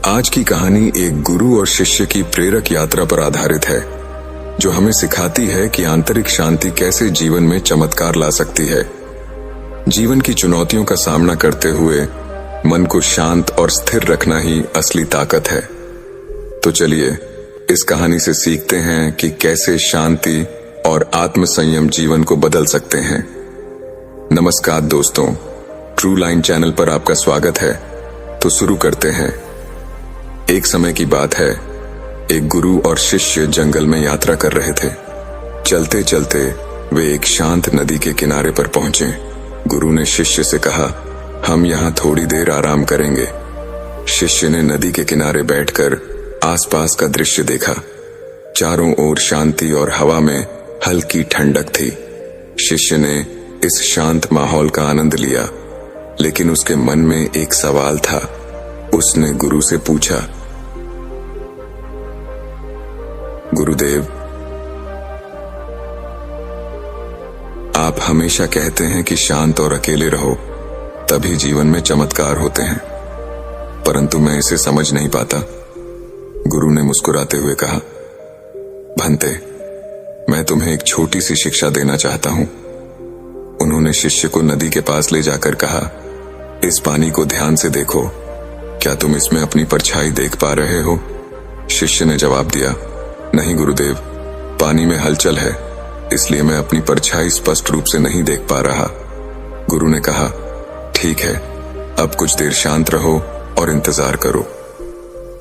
आज की कहानी एक गुरु और शिष्य की प्रेरक यात्रा पर आधारित है, जो हमें सिखाती है कि आंतरिक शांति कैसे जीवन में चमत्कार ला सकती है। जीवन की चुनौतियों का सामना करते हुए मन को शांत और स्थिर रखना ही असली ताकत है। तो चलिए इस कहानी से सीखते हैं कि कैसे शांति और आत्म संयम जीवन को बदल सकते हैं। नमस्कार दोस्तों, ट्रू लाइन चैनल पर आपका स्वागत है। तो शुरू करते हैं। एक समय की बात है, एक गुरु और शिष्य जंगल में यात्रा कर रहे थे। चलते चलते वे एक शांत नदी के किनारे पर पहुंचे। गुरु ने शिष्य से कहा, हम यहाँ थोड़ी देर आराम करेंगे। शिष्य ने नदी के किनारे बैठकर आसपास का दृश्य देखा। चारों ओर शांति और हवा में हल्की ठंडक थी। शिष्य ने इस शांत माहौल का आनंद लिया, लेकिन उसके मन में एक सवाल था। उसने गुरु से पूछा, गुरुदेव, आप हमेशा कहते हैं कि शांत और अकेले रहो, तभी जीवन में चमत्कार होते हैं, परंतु मैं इसे समझ नहीं पाता। गुरु ने मुस्कुराते हुए कहा, भंते, मैं तुम्हें एक छोटी सी शिक्षा देना चाहता हूं। उन्होंने शिष्य को नदी के पास ले जाकर कहा, इस पानी को ध्यान से देखो, क्या तुम इसमें अपनी परछाई देख पा रहे हो? शिष्य ने जवाब दिया, नहीं गुरुदेव, पानी में हलचल है, इसलिए मैं अपनी परछाई स्पष्ट रूप से नहीं देख पा रहा। गुरु ने कहा, ठीक है, अब कुछ देर शांत रहो और इंतजार करो।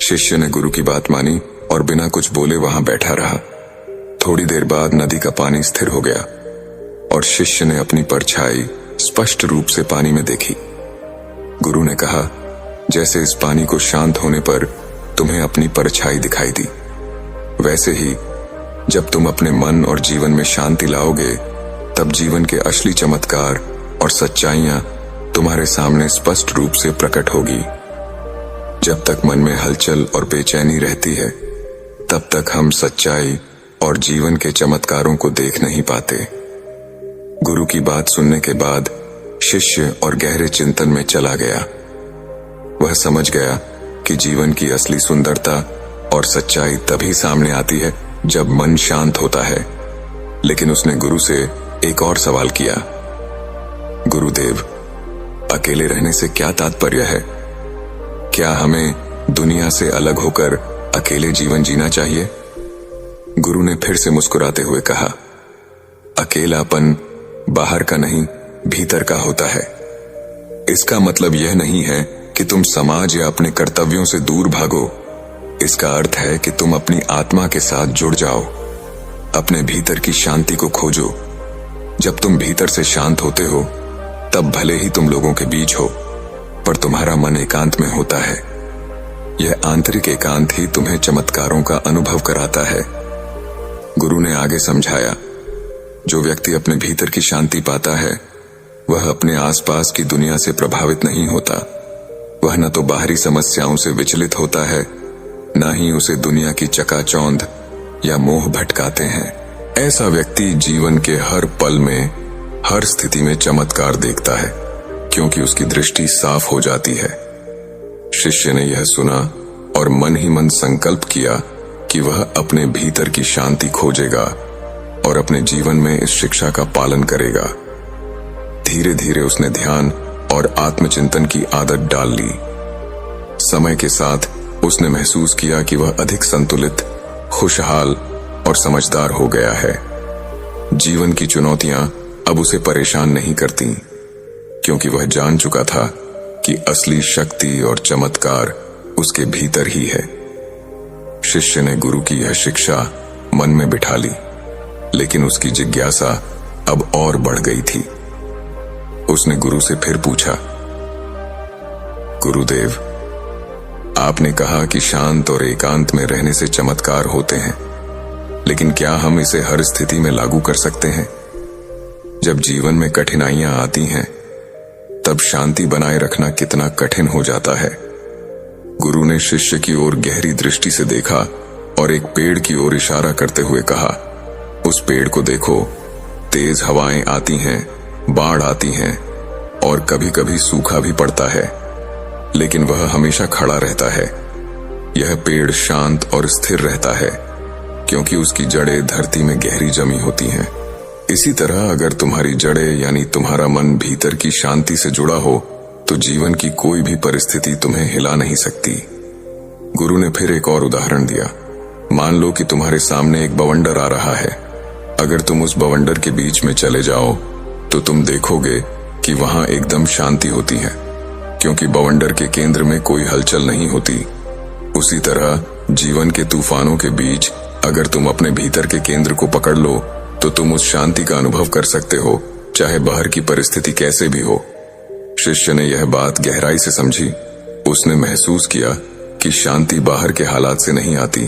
शिष्य ने गुरु की बात मानी और बिना कुछ बोले वहां बैठा रहा। थोड़ी देर बाद नदी का पानी स्थिर हो गया और शिष्य ने अपनी परछाई स्पष्ट रूप से पानी में देखी। गुरु ने कहा, जैसे इस पानी को शांत होने पर तुम्हें अपनी परछाई दिखाई दी, वैसे ही जब तुम अपने मन और जीवन में शांति लाओगे, तब जीवन के असली चमत्कार और सच्चाइयां तुम्हारे सामने स्पष्ट रूप से प्रकट होगी। जब तक मन में हलचल और बेचैनी रहती है, तब तक हम सच्चाई और जीवन के चमत्कारों को देख नहीं पाते। गुरु की बात सुनने के बाद शिष्य और गहरे चिंतन में चला गया। वह समझ गया कि जीवन की असली सुंदरता और सच्चाई तभी सामने आती है जब मन शांत होता है। लेकिन उसने गुरु से एक और सवाल किया, गुरुदेव, अकेले रहने से क्या तात्पर्य है? क्या हमें दुनिया से अलग होकर अकेले जीवन जीना चाहिए? गुरु ने फिर से मुस्कुराते हुए कहा, अकेलापन बाहर का नहीं, भीतर का होता है। इसका मतलब यह नहीं है कि तुम समाज या अपने कर्तव्यों से दूर भागो। इसका अर्थ है कि तुम अपनी आत्मा के साथ जुड़ जाओ, अपने भीतर की शांति को खोजो। जब तुम भीतर से शांत होते हो, तब भले ही तुम लोगों के बीच हो, पर तुम्हारा मन एकांत में होता है। यह आंतरिक एकांत ही तुम्हें चमत्कारों का अनुभव कराता है। गुरु ने आगे समझाया, जो व्यक्ति अपने भीतर की शांति पाता है, वह अपने आसपास की दुनिया से प्रभावित नहीं होता। वह न तो बाहरी समस्याओं से विचलित होता है, न ही उसे दुनिया की चकाचौंध या मोह भटकाते हैं। ऐसा व्यक्ति जीवन के हर पल में, हर स्थिति में चमत्कार देखता है, क्योंकि उसकी दृष्टि साफ हो जाती है। शिष्य ने यह सुना और मन ही मन संकल्प किया कि वह अपने भीतर की शांति खोजेगा और अपने जीवन में इस शिक्षा का पालन करेगा। धीरे धीरे उसने ध्यान और आत्मचिंतन की आदत डाल ली। समय के साथ उसने महसूस किया कि वह अधिक संतुलित, खुशहाल और समझदार हो गया है। जीवन की चुनौतियां अब उसे परेशान नहीं करती, क्योंकि वह जान चुका था कि असली शक्ति और चमत्कार उसके भीतर ही है। शिष्य ने गुरु की यह शिक्षा मन में बिठा ली, लेकिन उसकी जिज्ञासा अब और बढ़ गई थी। उसने गुरु से फिर पूछा, गुरुदेव, आपने कहा कि शांत और एकांत में रहने से चमत्कार होते हैं, लेकिन क्या हम इसे हर स्थिति में लागू कर सकते हैं? जब जीवन में कठिनाइयां आती हैं, तब शांति बनाए रखना कितना कठिन हो जाता है। गुरु ने शिष्य की ओर गहरी दृष्टि से देखा और एक पेड़ की ओर इशारा करते हुए कहा, उस पेड़ को देखो, तेज हवाएं आती हैं, बाढ़ आती हैं और कभी कभी सूखा भी पड़ता है, लेकिन वह हमेशा खड़ा रहता है। यह पेड़ शांत और स्थिर रहता है, क्योंकि उसकी जड़ें धरती में गहरी जमी होती हैं। इसी तरह अगर तुम्हारी जड़ें यानी तुम्हारा मन भीतर की शांति से जुड़ा हो, तो जीवन की कोई भी परिस्थिति तुम्हें हिला नहीं सकती। गुरु ने फिर एक और उदाहरण दिया। मान लो कि तुम्हारे सामने एक बवंडर आ रहा है। अगर तुम उस बवंडर के बीच में चले जाओ, तो तुम देखोगे कि वहां एकदम शांति होती है, क्योंकि बवंडर के केंद्र में कोई हलचल नहीं होती। उसी तरह जीवन के तूफानों के बीच अगर तुम अपने भीतर के केंद्र को पकड़ लो, तो तुम उस शांति का अनुभव कर सकते हो, चाहे बाहर की परिस्थिति कैसे भी हो। शिष्य ने यह बात गहराई से समझी। उसने महसूस किया कि शांति बाहर के हालात से नहीं आती,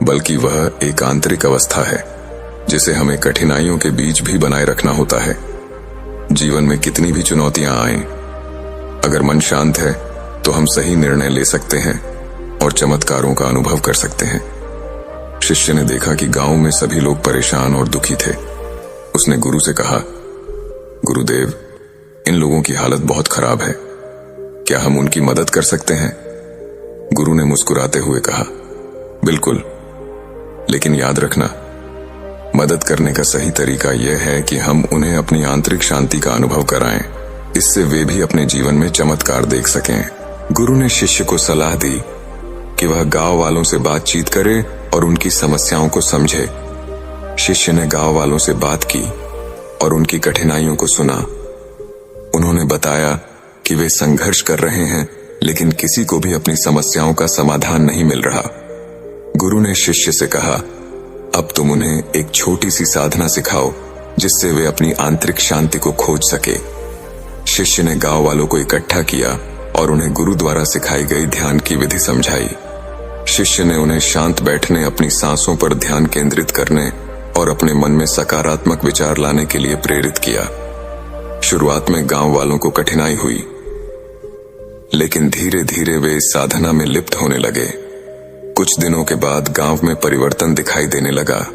बल्कि वह एक आंतरिक अवस्था है, जिसे हमें कठिनाइयों के बीच भी बनाए रखना होता है। जीवन में कितनी भी चुनौतियां आएं, अगर मन शांत है तो हम सही निर्णय ले सकते हैं और चमत्कारों का अनुभव कर सकते हैं। शिष्य ने देखा कि गांव में सभी लोग परेशान और दुखी थे। उसने गुरु से कहा, गुरुदेव, इन लोगों की हालत बहुत खराब है, क्या हम उनकी मदद कर सकते हैं? गुरु ने मुस्कुराते हुए कहा, बिल्कुल, लेकिन याद रखना, मदद करने का सही तरीका यह है कि हम उन्हें अपनी आंतरिक शांति का अनुभव कराएं, इससे वे भी अपने जीवन में चमत्कार देख सकें। गुरु ने शिष्य को सलाह दी कि वह गांव वालों से बातचीत करे और उनकी समस्याओं को समझे। शिष्य ने गांव वालों से बात की और उनकी कठिनाइयों को सुना। उन्होंने बताया कि वे संघर्ष कर रहे हैं, लेकिन किसी को भी अपनी समस्याओं का समाधान नहीं मिल रहा। गुरु ने शिष्य से कहा, अब तुम उन्हें एक छोटी सी साधना सिखाओ, जिससे वे अपनी आंतरिक शांति को खोज सके। शिष्य ने गांव वालों को इकट्ठा किया और उन्हें गुरु द्वारा सिखाई गई ध्यान की विधि समझाई। शिष्य ने उन्हें शांत बैठने, अपनी सांसों पर ध्यान केंद्रित करने और अपने मन में सकारात्मक विचार लाने के लिए प्रेरित किया। शुरुआत में गांव वालों को कठिनाई हुई, लेकिन धीरे धीरे वे इस साधना में लिप्त होने लगे। कुछ दिनों के बाद गांव में परिवर्तन दिखाई देने लगा।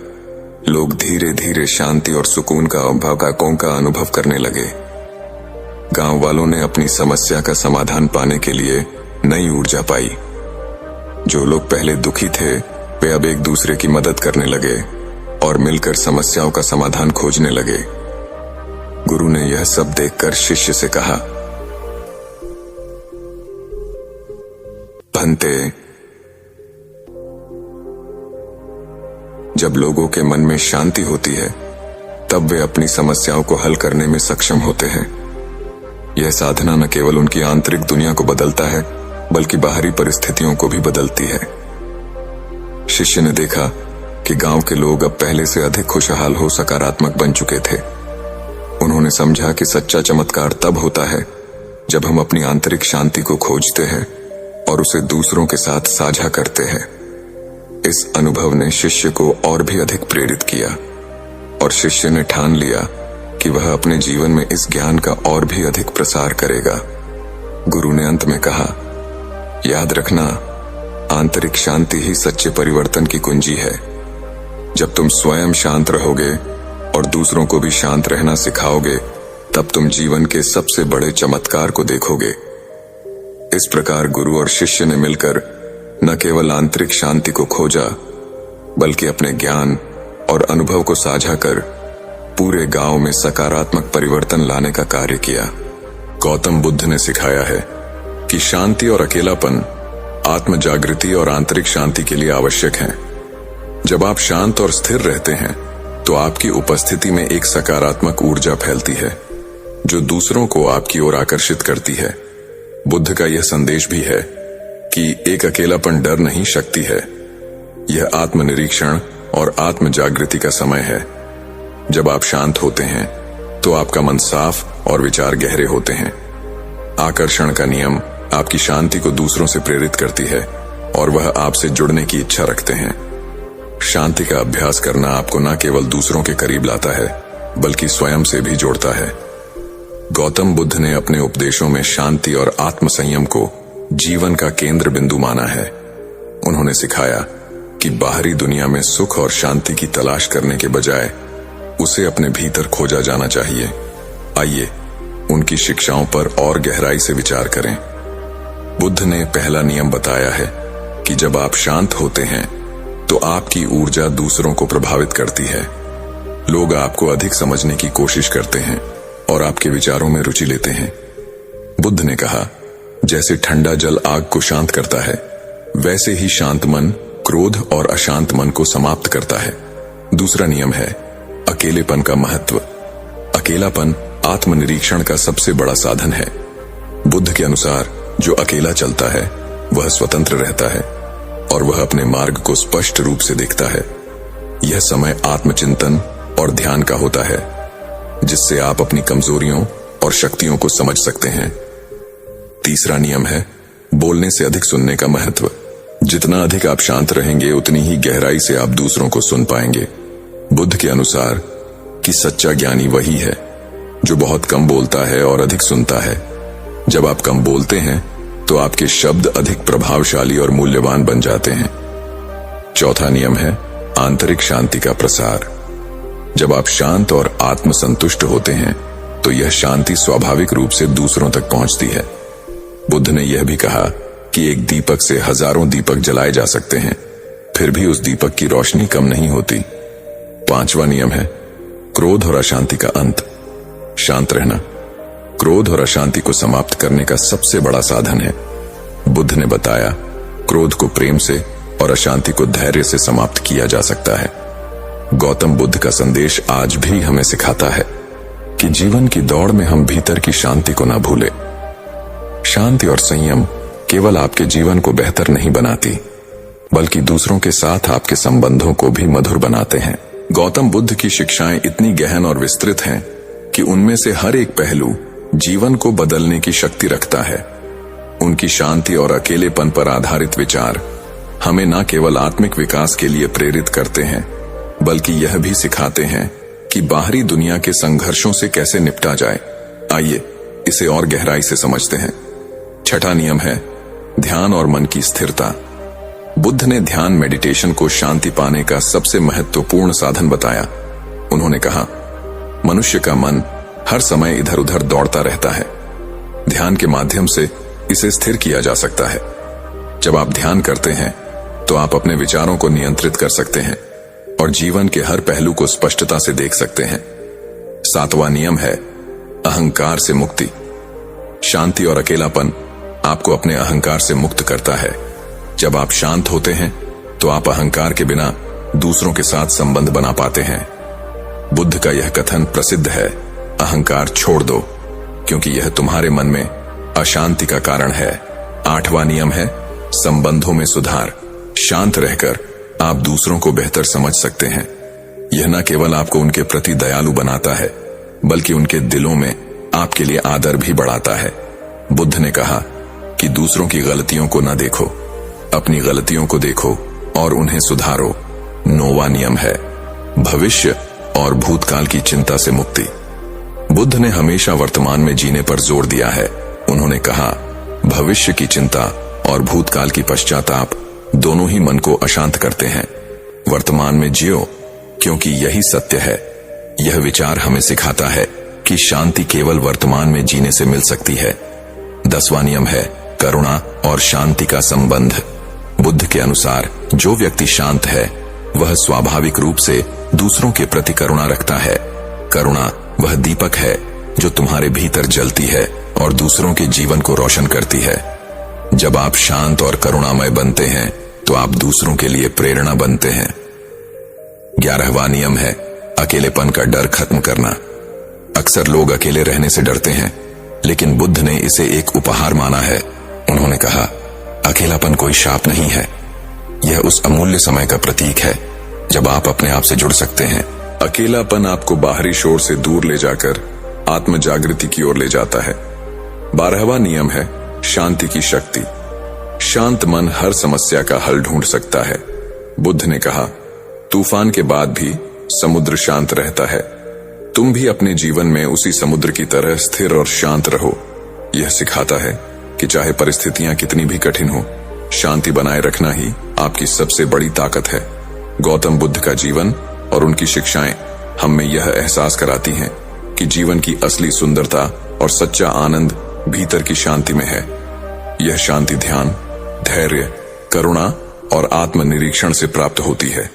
लोग धीरे धीरे शांति और सुकून का अनुभव करने लगे। गांव वालों ने अपनी समस्या का समाधान पाने के लिए नई ऊर्जा पाई। जो लोग पहले दुखी थे, वे अब एक दूसरे की मदद करने लगे और मिलकर समस्याओं का समाधान खोजने लगे। गुरु ने यह सब देखकर शिष्य से कहा, भंते, जब लोगों के मन में शांति होती है, तब वे अपनी समस्याओं को हल करने में सक्षम होते हैं। यह साधना न केवल उनकी आंतरिक दुनिया को बदलता है बल्कि बाहरी परिस्थितियों को भी बदलती है। शिष्य ने देखा कि गांव के लोग अब पहले से अधिक खुशहाल हो सकारात्मक बन चुके थे। उन्होंने समझा कि सच्चा चमत्कार तब होता है जब हम अपनी आंतरिक शांति को खोजते हैं और उसे दूसरों के साथ साझा करते हैं। इस अनुभव ने शिष्य को और भी अधिक प्रेरित किया और शिष्य ने ठान लिया कि वह अपने जीवन में इस ज्ञान का और भी अधिक प्रसार करेगा। गुरु ने अंत में कहा, याद रखना, आंतरिक शांति ही सच्चे परिवर्तन की कुंजी है। जब तुम स्वयं शांत रहोगे और दूसरों को भी शांत रहना सिखाओगे, तब तुम जीवन के सबसे बड़े चमत्कार को देखोगे। इस प्रकार गुरु और शिष्य ने मिलकर न केवल आंतरिक शांति को खोजा, बल्कि अपने ज्ञान और अनुभव को साझा कर पूरे गांव में सकारात्मक परिवर्तन लाने का कार्य किया। गौतम बुद्ध ने सिखाया है कि शांति और अकेलापन आत्म जागृति और आंतरिक शांति के लिए आवश्यक है। जब आप शांत और स्थिर रहते हैं तो आपकी उपस्थिति में एक सकारात्मक ऊर्जा फैलती है जो दूसरों को आपकी ओर आकर्षित करती है। बुद्ध का यह संदेश भी है कि एक अकेलापन डर नहीं, शक्ति है। यह आत्मनिरीक्षण और आत्म जागृति का समय है। जब आप शांत होते हैं तो आपका मन साफ और विचार गहरे होते हैं। आकर्षण का नियम आपकी शांति को दूसरों से प्रेरित करती है और वह आपसे जुड़ने की इच्छा रखते हैं। शांति का अभ्यास करना आपको न केवल दूसरों के करीब लाता है बल्कि स्वयं से भी जोड़ता है। गौतम बुद्ध ने अपने उपदेशों में शांति और आत्म संयम को जीवन का केंद्र बिंदु माना है। उन्होंने सिखाया कि बाहरी दुनिया में सुख और शांति की तलाश करने के बजाय उसे अपने भीतर खोजा जाना चाहिए। आइए उनकी शिक्षाओं पर और गहराई से विचार करें। बुद्ध ने पहला नियम बताया है कि जब आप शांत होते हैं तो आपकी ऊर्जा दूसरों को प्रभावित करती है। लोग आपको अधिक समझने की कोशिश करते हैं और आपके विचारों में रुचि लेते हैं। बुद्ध ने कहा, जैसे ठंडा जल आग को शांत करता है, वैसे ही शांत मन क्रोध और अशांत मन को समाप्त करता है। दूसरा नियम है अकेलेपन का महत्व। अकेलापन आत्मनिरीक्षण का सबसे बड़ा साधन है। बुद्ध के अनुसार जो अकेला चलता है वह स्वतंत्र रहता है और वह अपने मार्ग को स्पष्ट रूप से देखता है। यह समय आत्मचिंतन और ध्यान का होता है, जिससे आप अपनी कमजोरियों और शक्तियों को समझ सकते हैं। तीसरा नियम है बोलने से अधिक सुनने का महत्व। जितना अधिक आप शांत रहेंगे उतनी ही गहराई से आप दूसरों को सुन पाएंगे। बुद्ध के अनुसार कि सच्चा ज्ञानी वही है जो बहुत कम बोलता है और अधिक सुनता है। जब आप कम बोलते हैं तो आपके शब्द अधिक प्रभावशाली और मूल्यवान बन जाते हैं। चौथा नियम है आंतरिक शांति का प्रसार। जब आप शांत और आत्मसंतुष्ट होते हैं तो यह शांति स्वाभाविक रूप से दूसरों तक पहुंचती है। बुद्ध ने यह भी कहा कि एक दीपक से हजारों दीपक जलाए जा सकते हैं, फिर भी उस दीपक की रोशनी कम नहीं होती। पांचवा नियम है क्रोध और अशांति का अंत। शांत रहना क्रोध और अशांति को समाप्त करने का सबसे बड़ा साधन है। बुद्ध ने बताया, क्रोध को प्रेम से और अशांति को धैर्य से समाप्त किया जा सकता है। गौतम बुद्ध का संदेश आज भी हमें सिखाता है कि जीवन की दौड़ में हम भीतर की शांति को ना भूलें। शांति और संयम केवल आपके जीवन को बेहतर नहीं बनाती, बल्कि दूसरों के साथ आपके संबंधों को भी मधुर बनाते हैं। गौतम बुद्ध की शिक्षाएं इतनी गहन और विस्तृत हैं कि उनमें से हर एक पहलू जीवन को बदलने की शक्ति रखता है। उनकी शांति और अकेलेपन पर आधारित विचार हमें न केवल आत्मिक विकास के लिए प्रेरित करते हैं, बल्कि यह भी सिखाते हैं कि बाहरी दुनिया के संघर्षों से कैसे निपटा जाए। आइए इसे और गहराई से समझते हैं। छठा नियम है ध्यान और मन की स्थिरता। बुद्ध ने ध्यान मेडिटेशन को शांति पाने का सबसे महत्वपूर्ण साधन बताया। उन्होंने कहा, मनुष्य का मन हर समय इधर उधर दौड़ता रहता है। ध्यान के माध्यम से इसे स्थिर किया जा सकता है। जब आप ध्यान करते हैं तो आप अपने विचारों को नियंत्रित कर सकते हैं और जीवन के हर पहलू को स्पष्टता से देख सकते हैं। सातवां नियम है अहंकार से मुक्ति। शांति और अकेलापन आपको अपने अहंकार से मुक्त करता है। जब आप शांत होते हैं तो आप अहंकार के बिना दूसरों के साथ संबंध बना पाते हैं। बुद्ध का यह कथन प्रसिद्ध है, अहंकार छोड़ दो, क्योंकि यह तुम्हारे मन में अशांति का कारण है। 8वां नियम है संबंधों में सुधार। शांत रहकर आप दूसरों को बेहतर समझ सकते हैं। यह न केवल आपको उनके प्रति दयालु बनाता है, बल्कि उनके दिलों में आपके लिए आदर भी बढ़ाता है। बुद्ध ने कहा कि दूसरों की गलतियों को न देखो, अपनी गलतियों को देखो और उन्हें सुधारो। 9वां नियम है भविष्य और भूतकाल की चिंता से मुक्ति। बुद्ध ने हमेशा वर्तमान में जीने पर जोर दिया है। उन्होंने कहा भविष्य की चिंता और भूतकाल की पश्चाताप दोनों ही मन को अशांत करते हैं। वर्तमान में जियो, क्योंकि यही सत्य है। यह विचार हमें सिखाता है कि शांति केवल वर्तमान में जीने से मिल सकती है। 10वां नियम है करुणा और शांति का संबंध। बुद्ध के अनुसार जो व्यक्ति शांत है वह स्वाभाविक रूप से दूसरों के प्रति करुणा रखता है। करुणा वह दीपक है जो तुम्हारे भीतर जलती है और दूसरों के जीवन को रोशन करती है। जब आप शांत और करुणामय बनते हैं तो आप दूसरों के लिए प्रेरणा बनते हैं। 11वां नियम है अकेलेपन का डर खत्म करना। अक्सर लोग अकेले रहने से डरते हैं, लेकिन बुद्ध ने इसे एक उपहार माना है। उन्होंने कहा अकेलापन कोई शाप नहीं है, यह उस अमूल्य समय का प्रतीक है जब आप अपने आप से जुड़ सकते हैं। अकेलापन आपको बाहरी शोर से दूर ले जाकर आत्म जागृति की ओर ले जाता है। 12वां नियम है शांति की शक्ति। शांत मन हर समस्या का हल ढूंढ सकता है। बुद्ध ने कहा तूफान के बाद भी समुद्र शांत रहता है। तुम भी अपने जीवन में उसी समुद्र की तरह स्थिर और शांत रहो। यह सिखाता है कि चाहे परिस्थितियां कितनी भी कठिन हो, शांति बनाए रखना ही आपकी सबसे बड़ी ताकत है। गौतम बुद्ध का जीवन और उनकी शिक्षाएं हमें यह एहसास कराती हैं कि जीवन की असली सुंदरता और सच्चा आनंद भीतर की शांति में है। यह शांति ध्यान, धैर्य, करुणा और आत्मनिरीक्षण से प्राप्त होती है।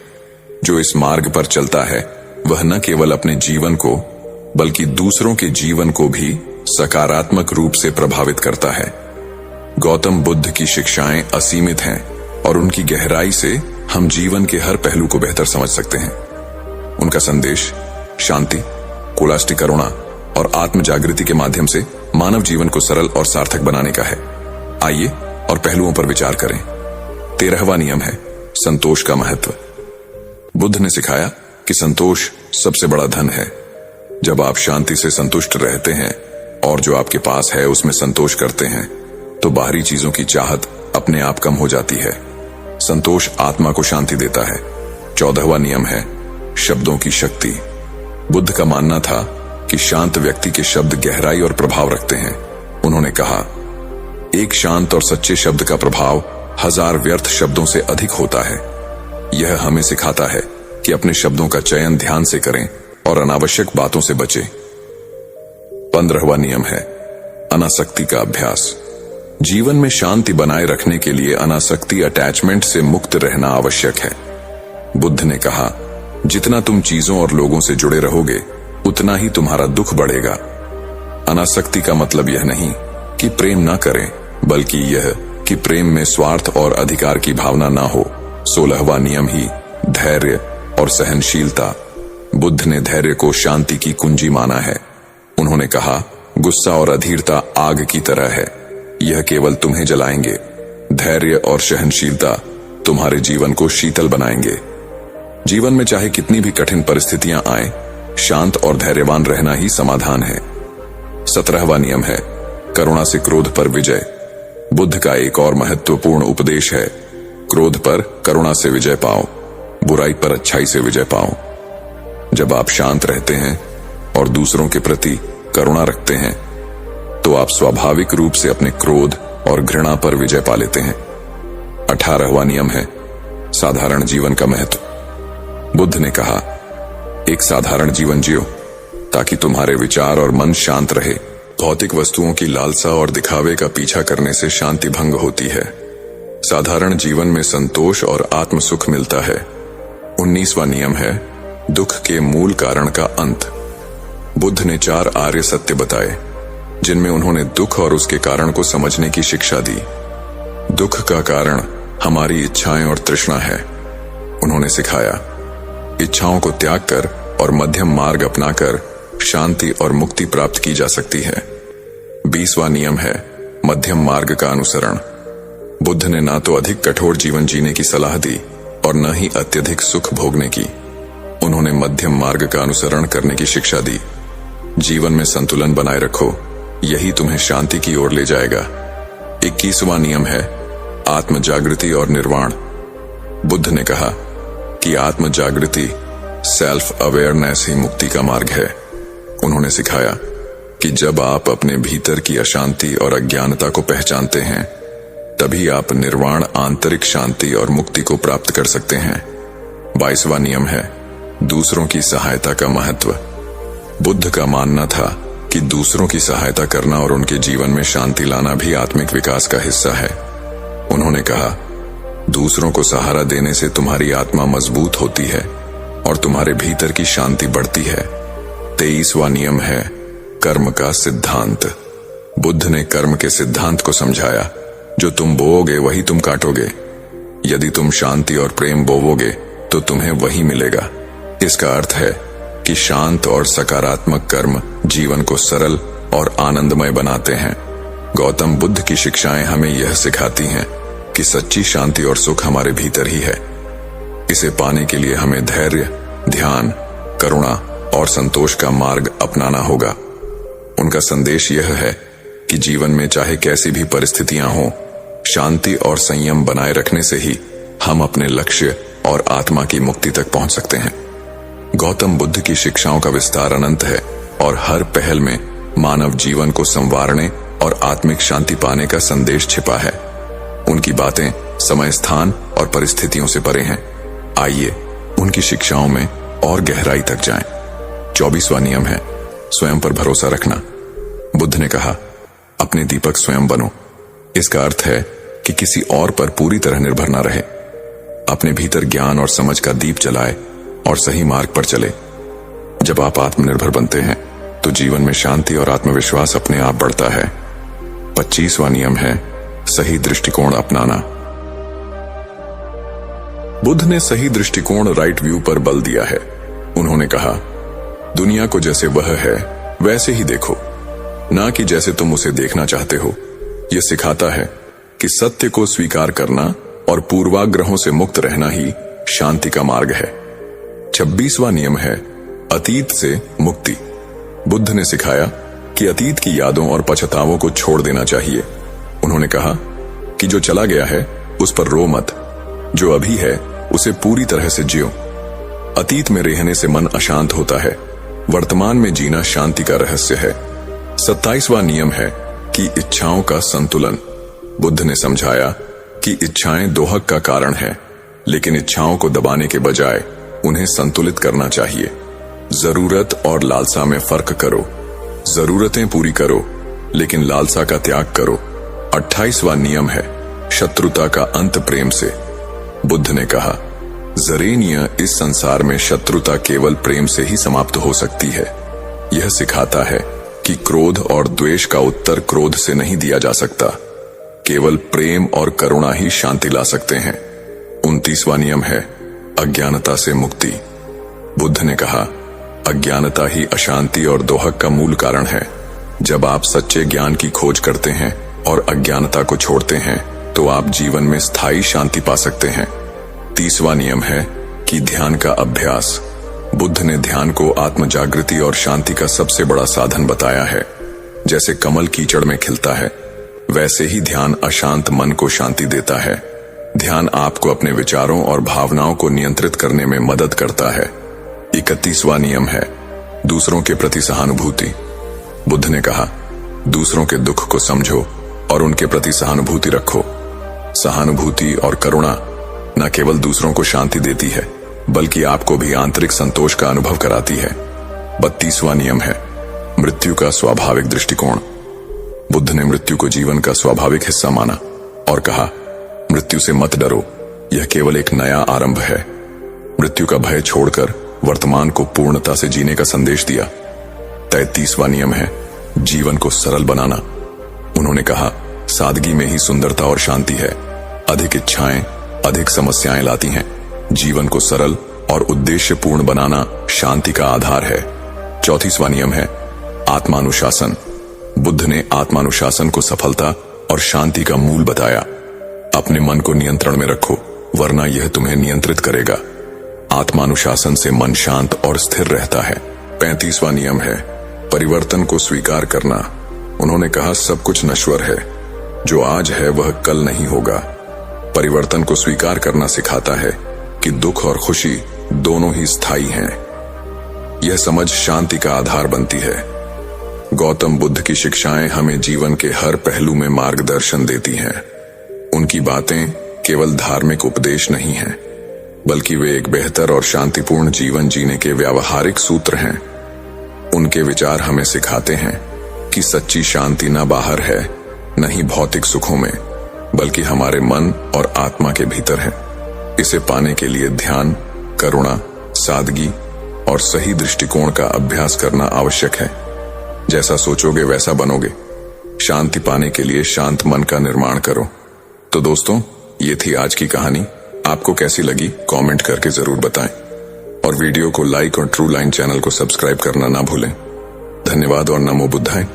जो इस मार्ग पर चलता है वह न केवल अपने जीवन को बल्कि दूसरों के जीवन को भी सकारात्मक रूप से प्रभावित करता है। गौतम बुद्ध की शिक्षाएं असीमित हैं और उनकी गहराई से हम जीवन के हर पहलू को बेहतर समझ सकते हैं। उनका संदेश शांति, कुलाष्टि करुणा और आत्म जागृति के माध्यम से मानव जीवन को सरल और सार्थक बनाने का है। आइए और पहलुओं पर विचार करें। 13वां नियम है संतोष का महत्व। बुद्ध ने सिखाया कि संतोष सबसे बड़ा धन है। जब आप शांति से संतुष्ट रहते हैं और जो आपके पास है उसमें संतोष करते हैं तो बाहरी चीजों की चाहत अपने आप कम हो जाती है। संतोष आत्मा को शांति देता है। 14वां नियम है शब्दों की शक्ति। बुद्ध का मानना था कि शांत व्यक्ति के शब्द गहराई और प्रभाव रखते हैं। उन्होंने कहा एक शांत और सच्चे शब्द का प्रभाव 1000 व्यर्थ शब्दों से अधिक होता है। यह हमें सिखाता है कि अपने शब्दों का चयन ध्यान से करें और अनावश्यक बातों से बचें। 15वां नियम है अनासक्ति का अभ्यास। जीवन में शांति बनाए रखने के लिए अनासक्ति अटैचमेंट से मुक्त रहना आवश्यक है। बुद्ध ने कहा जितना तुम चीजों और लोगों से जुड़े रहोगे उतना ही तुम्हारा दुख बढ़ेगा। अनासक्ति का मतलब यह नहीं कि प्रेम ना करें, बल्कि यह कि प्रेम में स्वार्थ और अधिकार की भावना ना हो। 16वां नियम ही धैर्य और सहनशीलता। बुद्ध ने धैर्य को शांति की कुंजी माना है। उन्होंने कहा गुस्सा और अधीरता आग की तरह है, यह केवल तुम्हें जलाएंगे। धैर्य और सहनशीलता तुम्हारे जीवन को शीतल बनाएंगे। जीवन में चाहे कितनी भी कठिन परिस्थितियां आए, शांत और धैर्यवान रहना ही समाधान है। 17वां नियम है करुणा से क्रोध पर विजय। बुद्ध का एक और महत्वपूर्ण उपदेश है क्रोध पर करुणा से विजय पाओ, बुराई पर अच्छाई से विजय पाओ। जब आप शांत रहते हैं और दूसरों के प्रति करुणा रखते हैं तो आप स्वाभाविक रूप से अपने क्रोध और घृणा पर विजय पा लेते हैं। 18वां नियम है साधारण जीवन का महत्व। बुद्ध ने कहा एक साधारण जीवन जियो ताकि तुम्हारे विचार और मन शांत रहे। भौतिक वस्तुओं की लालसा और दिखावे का पीछा करने से शांति भंग होती है। साधारण जीवन में संतोष और आत्म सुख मिलता है। 19वां नियम है दुख के मूल कारण का अंत। बुद्ध ने 4 आर्य सत्य बताए जिनमें उन्होंने दुख और उसके कारण को समझने की शिक्षा दी। दुख का कारण हमारी इच्छाएं और तृष्णा है। उन्होंने सिखाया इच्छाओं को त्याग कर और मध्यम मार्ग अपनाकर शांति और मुक्ति प्राप्त की जा सकती है। 20वां नियम है मध्यम मार्ग का अनुसरण। बुद्ध ने ना तो अधिक कठोर जीवन जीने की सलाह दी और न ही अत्यधिक सुख भोगने की। उन्होंने मध्यम मार्ग का अनुसरण करने की शिक्षा दी। जीवन में संतुलन बनाए रखो, यही तुम्हें शांति की ओर ले जाएगा। 21वां नियम है आत्म जागृति और निर्वाण। बुद्ध ने कहा कि आत्म जागृति सेल्फ अवेयरनेस ही मुक्ति का मार्ग है। उन्होंने सिखाया कि जब आप अपने भीतर की अशांति और अज्ञानता को पहचानते हैं, तभी आप निर्वाण आंतरिक शांति और मुक्ति को प्राप्त कर सकते हैं। 22वां नियम है दूसरों की सहायता का महत्व। बुद्ध का मानना था कि दूसरों की सहायता करना और उनके जीवन में शांति लाना भी आत्मिक विकास का हिस्सा है। उन्होंने कहा, दूसरों को सहारा देने से तुम्हारी आत्मा मजबूत होती है और तुम्हारे भीतर की शांति बढ़ती है। 23वां नियम है कर्म का सिद्धांत। बुद्ध ने कर्म के सिद्धांत को समझाया, जो तुम बोओगे वही तुम काटोगे। यदि तुम शांति और प्रेम बोवोगे तो तुम्हें वही मिलेगा। इसका अर्थ है कि शांत और सकारात्मक कर्म जीवन को सरल और आनंदमय बनाते हैं। गौतम बुद्ध की शिक्षाएं हमें यह सिखाती हैं कि सच्ची शांति और सुख हमारे भीतर ही है। इसे पाने के लिए हमें धैर्य, ध्यान, करुणा और संतोष का मार्ग अपनाना होगा। उनका संदेश यह है कि जीवन में चाहे कैसी भी परिस्थितियां हों, शांति और संयम बनाए रखने से ही हम अपने लक्ष्य और आत्मा की मुक्ति तक पहुंच सकते हैं। गौतम बुद्ध की शिक्षाओं का विस्तार अनंत है और हर पहल में मानव जीवन को संवारने और आत्मिक शांति पाने का संदेश छिपा है। उनकी बातें समय, स्थान और परिस्थितियों से परे हैं। आइए उनकी शिक्षाओं में और गहराई तक जाएं। 24वां नियम है स्वयं पर भरोसा रखना। बुद्ध ने कहा, अपने दीपक स्वयं बनो। इसका अर्थ है कि किसी और पर पूरी तरह निर्भर न रहे। अपने भीतर ज्ञान और समझ का दीप जलाए और सही मार्ग पर चले। जब आप आत्मनिर्भर बनते हैं तो जीवन में शांति और आत्मविश्वास अपने आप बढ़ता है। 25वां नियम है सही दृष्टिकोण अपनाना। बुद्ध ने सही दृष्टिकोण, राइट व्यू पर बल दिया है। उन्होंने कहा, दुनिया को जैसे वह है वैसे ही देखो, ना कि जैसे तुम उसे देखना चाहते हो। यह सिखाता है कि सत्य को स्वीकार करना और पूर्वाग्रहों से मुक्त रहना ही शांति का मार्ग है। 26वां नियम है अतीत से मुक्ति। बुद्ध ने सिखाया कि अतीत की यादों और पछतावों को छोड़ देना चाहिए। उन्होंने कहा कि जो चला गया है उस पर रो मत, जो अभी है उसे पूरी तरह से जियो। अतीत में रहने से मन अशांत होता है, वर्तमान में जीना शांति का रहस्य है। 27वां नियम है कि इच्छाओं का संतुलन। बुद्ध ने समझाया कि इच्छाएं दोहक का कारण है, लेकिन इच्छाओं को दबाने के बजाय उन्हें संतुलित करना चाहिए। जरूरत और लालसा में फर्क करो। जरूरतें पूरी करो लेकिन लालसा का त्याग करो। 28वां नियम है शत्रुता का अंत प्रेम से। बुद्ध ने कहा, जरेनिया इस संसार में शत्रुता केवल प्रेम से ही समाप्त हो सकती है। यह सिखाता है कि क्रोध और द्वेष का उत्तर क्रोध से नहीं दिया जा सकता। केवल प्रेम और करुणा ही शांति ला सकते हैं। 29वां नियम है अज्ञानता से मुक्ति। बुद्ध ने कहा, अज्ञानता ही अशांति और दोहक का मूल कारण है। जब आप सच्चे ज्ञान की खोज करते हैं और अज्ञानता को छोड़ते हैं तो आप जीवन में स्थायी शांति पा सकते हैं। 30वां नियम है कि ध्यान का अभ्यास। बुद्ध ने ध्यान को आत्म जागृति और शांति का सबसे बड़ा साधन बताया है। जैसे कमल कीचड़ में खिलता है, वैसे ही ध्यान अशांत मन को शांति देता है। ध्यान आपको अपने विचारों और भावनाओं को नियंत्रित करने में मदद करता है। 31वां नियम है दूसरों के प्रति सहानुभूति। बुद्ध ने कहा, दूसरों के दुख को समझो और उनके प्रति सहानुभूति रखो। सहानुभूति और करुणा न केवल दूसरों को शांति देती है, बल्कि आपको भी आंतरिक संतोष का अनुभव कराती है। 32वां नियम है मृत्यु का स्वाभाविक दृष्टिकोण। बुद्ध ने मृत्यु को जीवन का स्वाभाविक हिस्सा माना और कहा, मृत्यु से मत डरो, यह केवल एक नया आरंभ है। मृत्यु का भय छोड़कर वर्तमान को पूर्णता से जीने का संदेश दिया। 33वां नियम है जीवन को सरल बनाना। उन्होंने कहा, सादगी में ही सुंदरता और शांति है। अधिक इच्छाएं अधिक समस्याएं लाती हैं। जीवन को सरल और उद्देश्यपूर्ण बनाना शांति का आधार है। 34वां नियम है आत्मानुशासन। बुद्ध ने आत्मानुशासन को सफलता और शांति का मूल बताया। अपने मन को नियंत्रण में रखो, वरना यह तुम्हें नियंत्रित करेगा। आत्मानुशासन से मन शांत और स्थिर रहता है। 35वां नियम है परिवर्तन को स्वीकार करना। उन्होंने कहा सब कुछ नश्वर है, जो आज है वह कल नहीं होगा। परिवर्तन को स्वीकार करना सिखाता है कि दुख और खुशी दोनों ही स्थायी हैं। यह समझ शांति का आधार बनती है। गौतम बुद्ध की शिक्षाएं हमें जीवन के हर पहलू में मार्गदर्शन देती हैं। उनकी बातें केवल धार्मिक उपदेश नहीं हैं, बल्कि वे एक बेहतर और शांतिपूर्ण जीवन जीने के व्यावहारिक सूत्र हैं। उनके विचार हमें सिखाते हैं कि सच्ची शांति न बाहर है, न ही भौतिक सुखों में, बल्कि हमारे मन और आत्मा के भीतर है। इसे पाने के लिए ध्यान, करुणा, सादगी और सही दृष्टिकोण का अभ्यास करना आवश्यक है। जैसा सोचोगे वैसा बनोगे। शांति पाने के लिए शांत मन का निर्माण करो। तो दोस्तों, ये थी आज की कहानी। आपको कैसी लगी कमेंट करके जरूर बताएं, और वीडियो को लाइक और ट्रू लाइन चैनल को सब्सक्राइब करना ना भूलें। धन्यवाद और नमो बुद्धाय।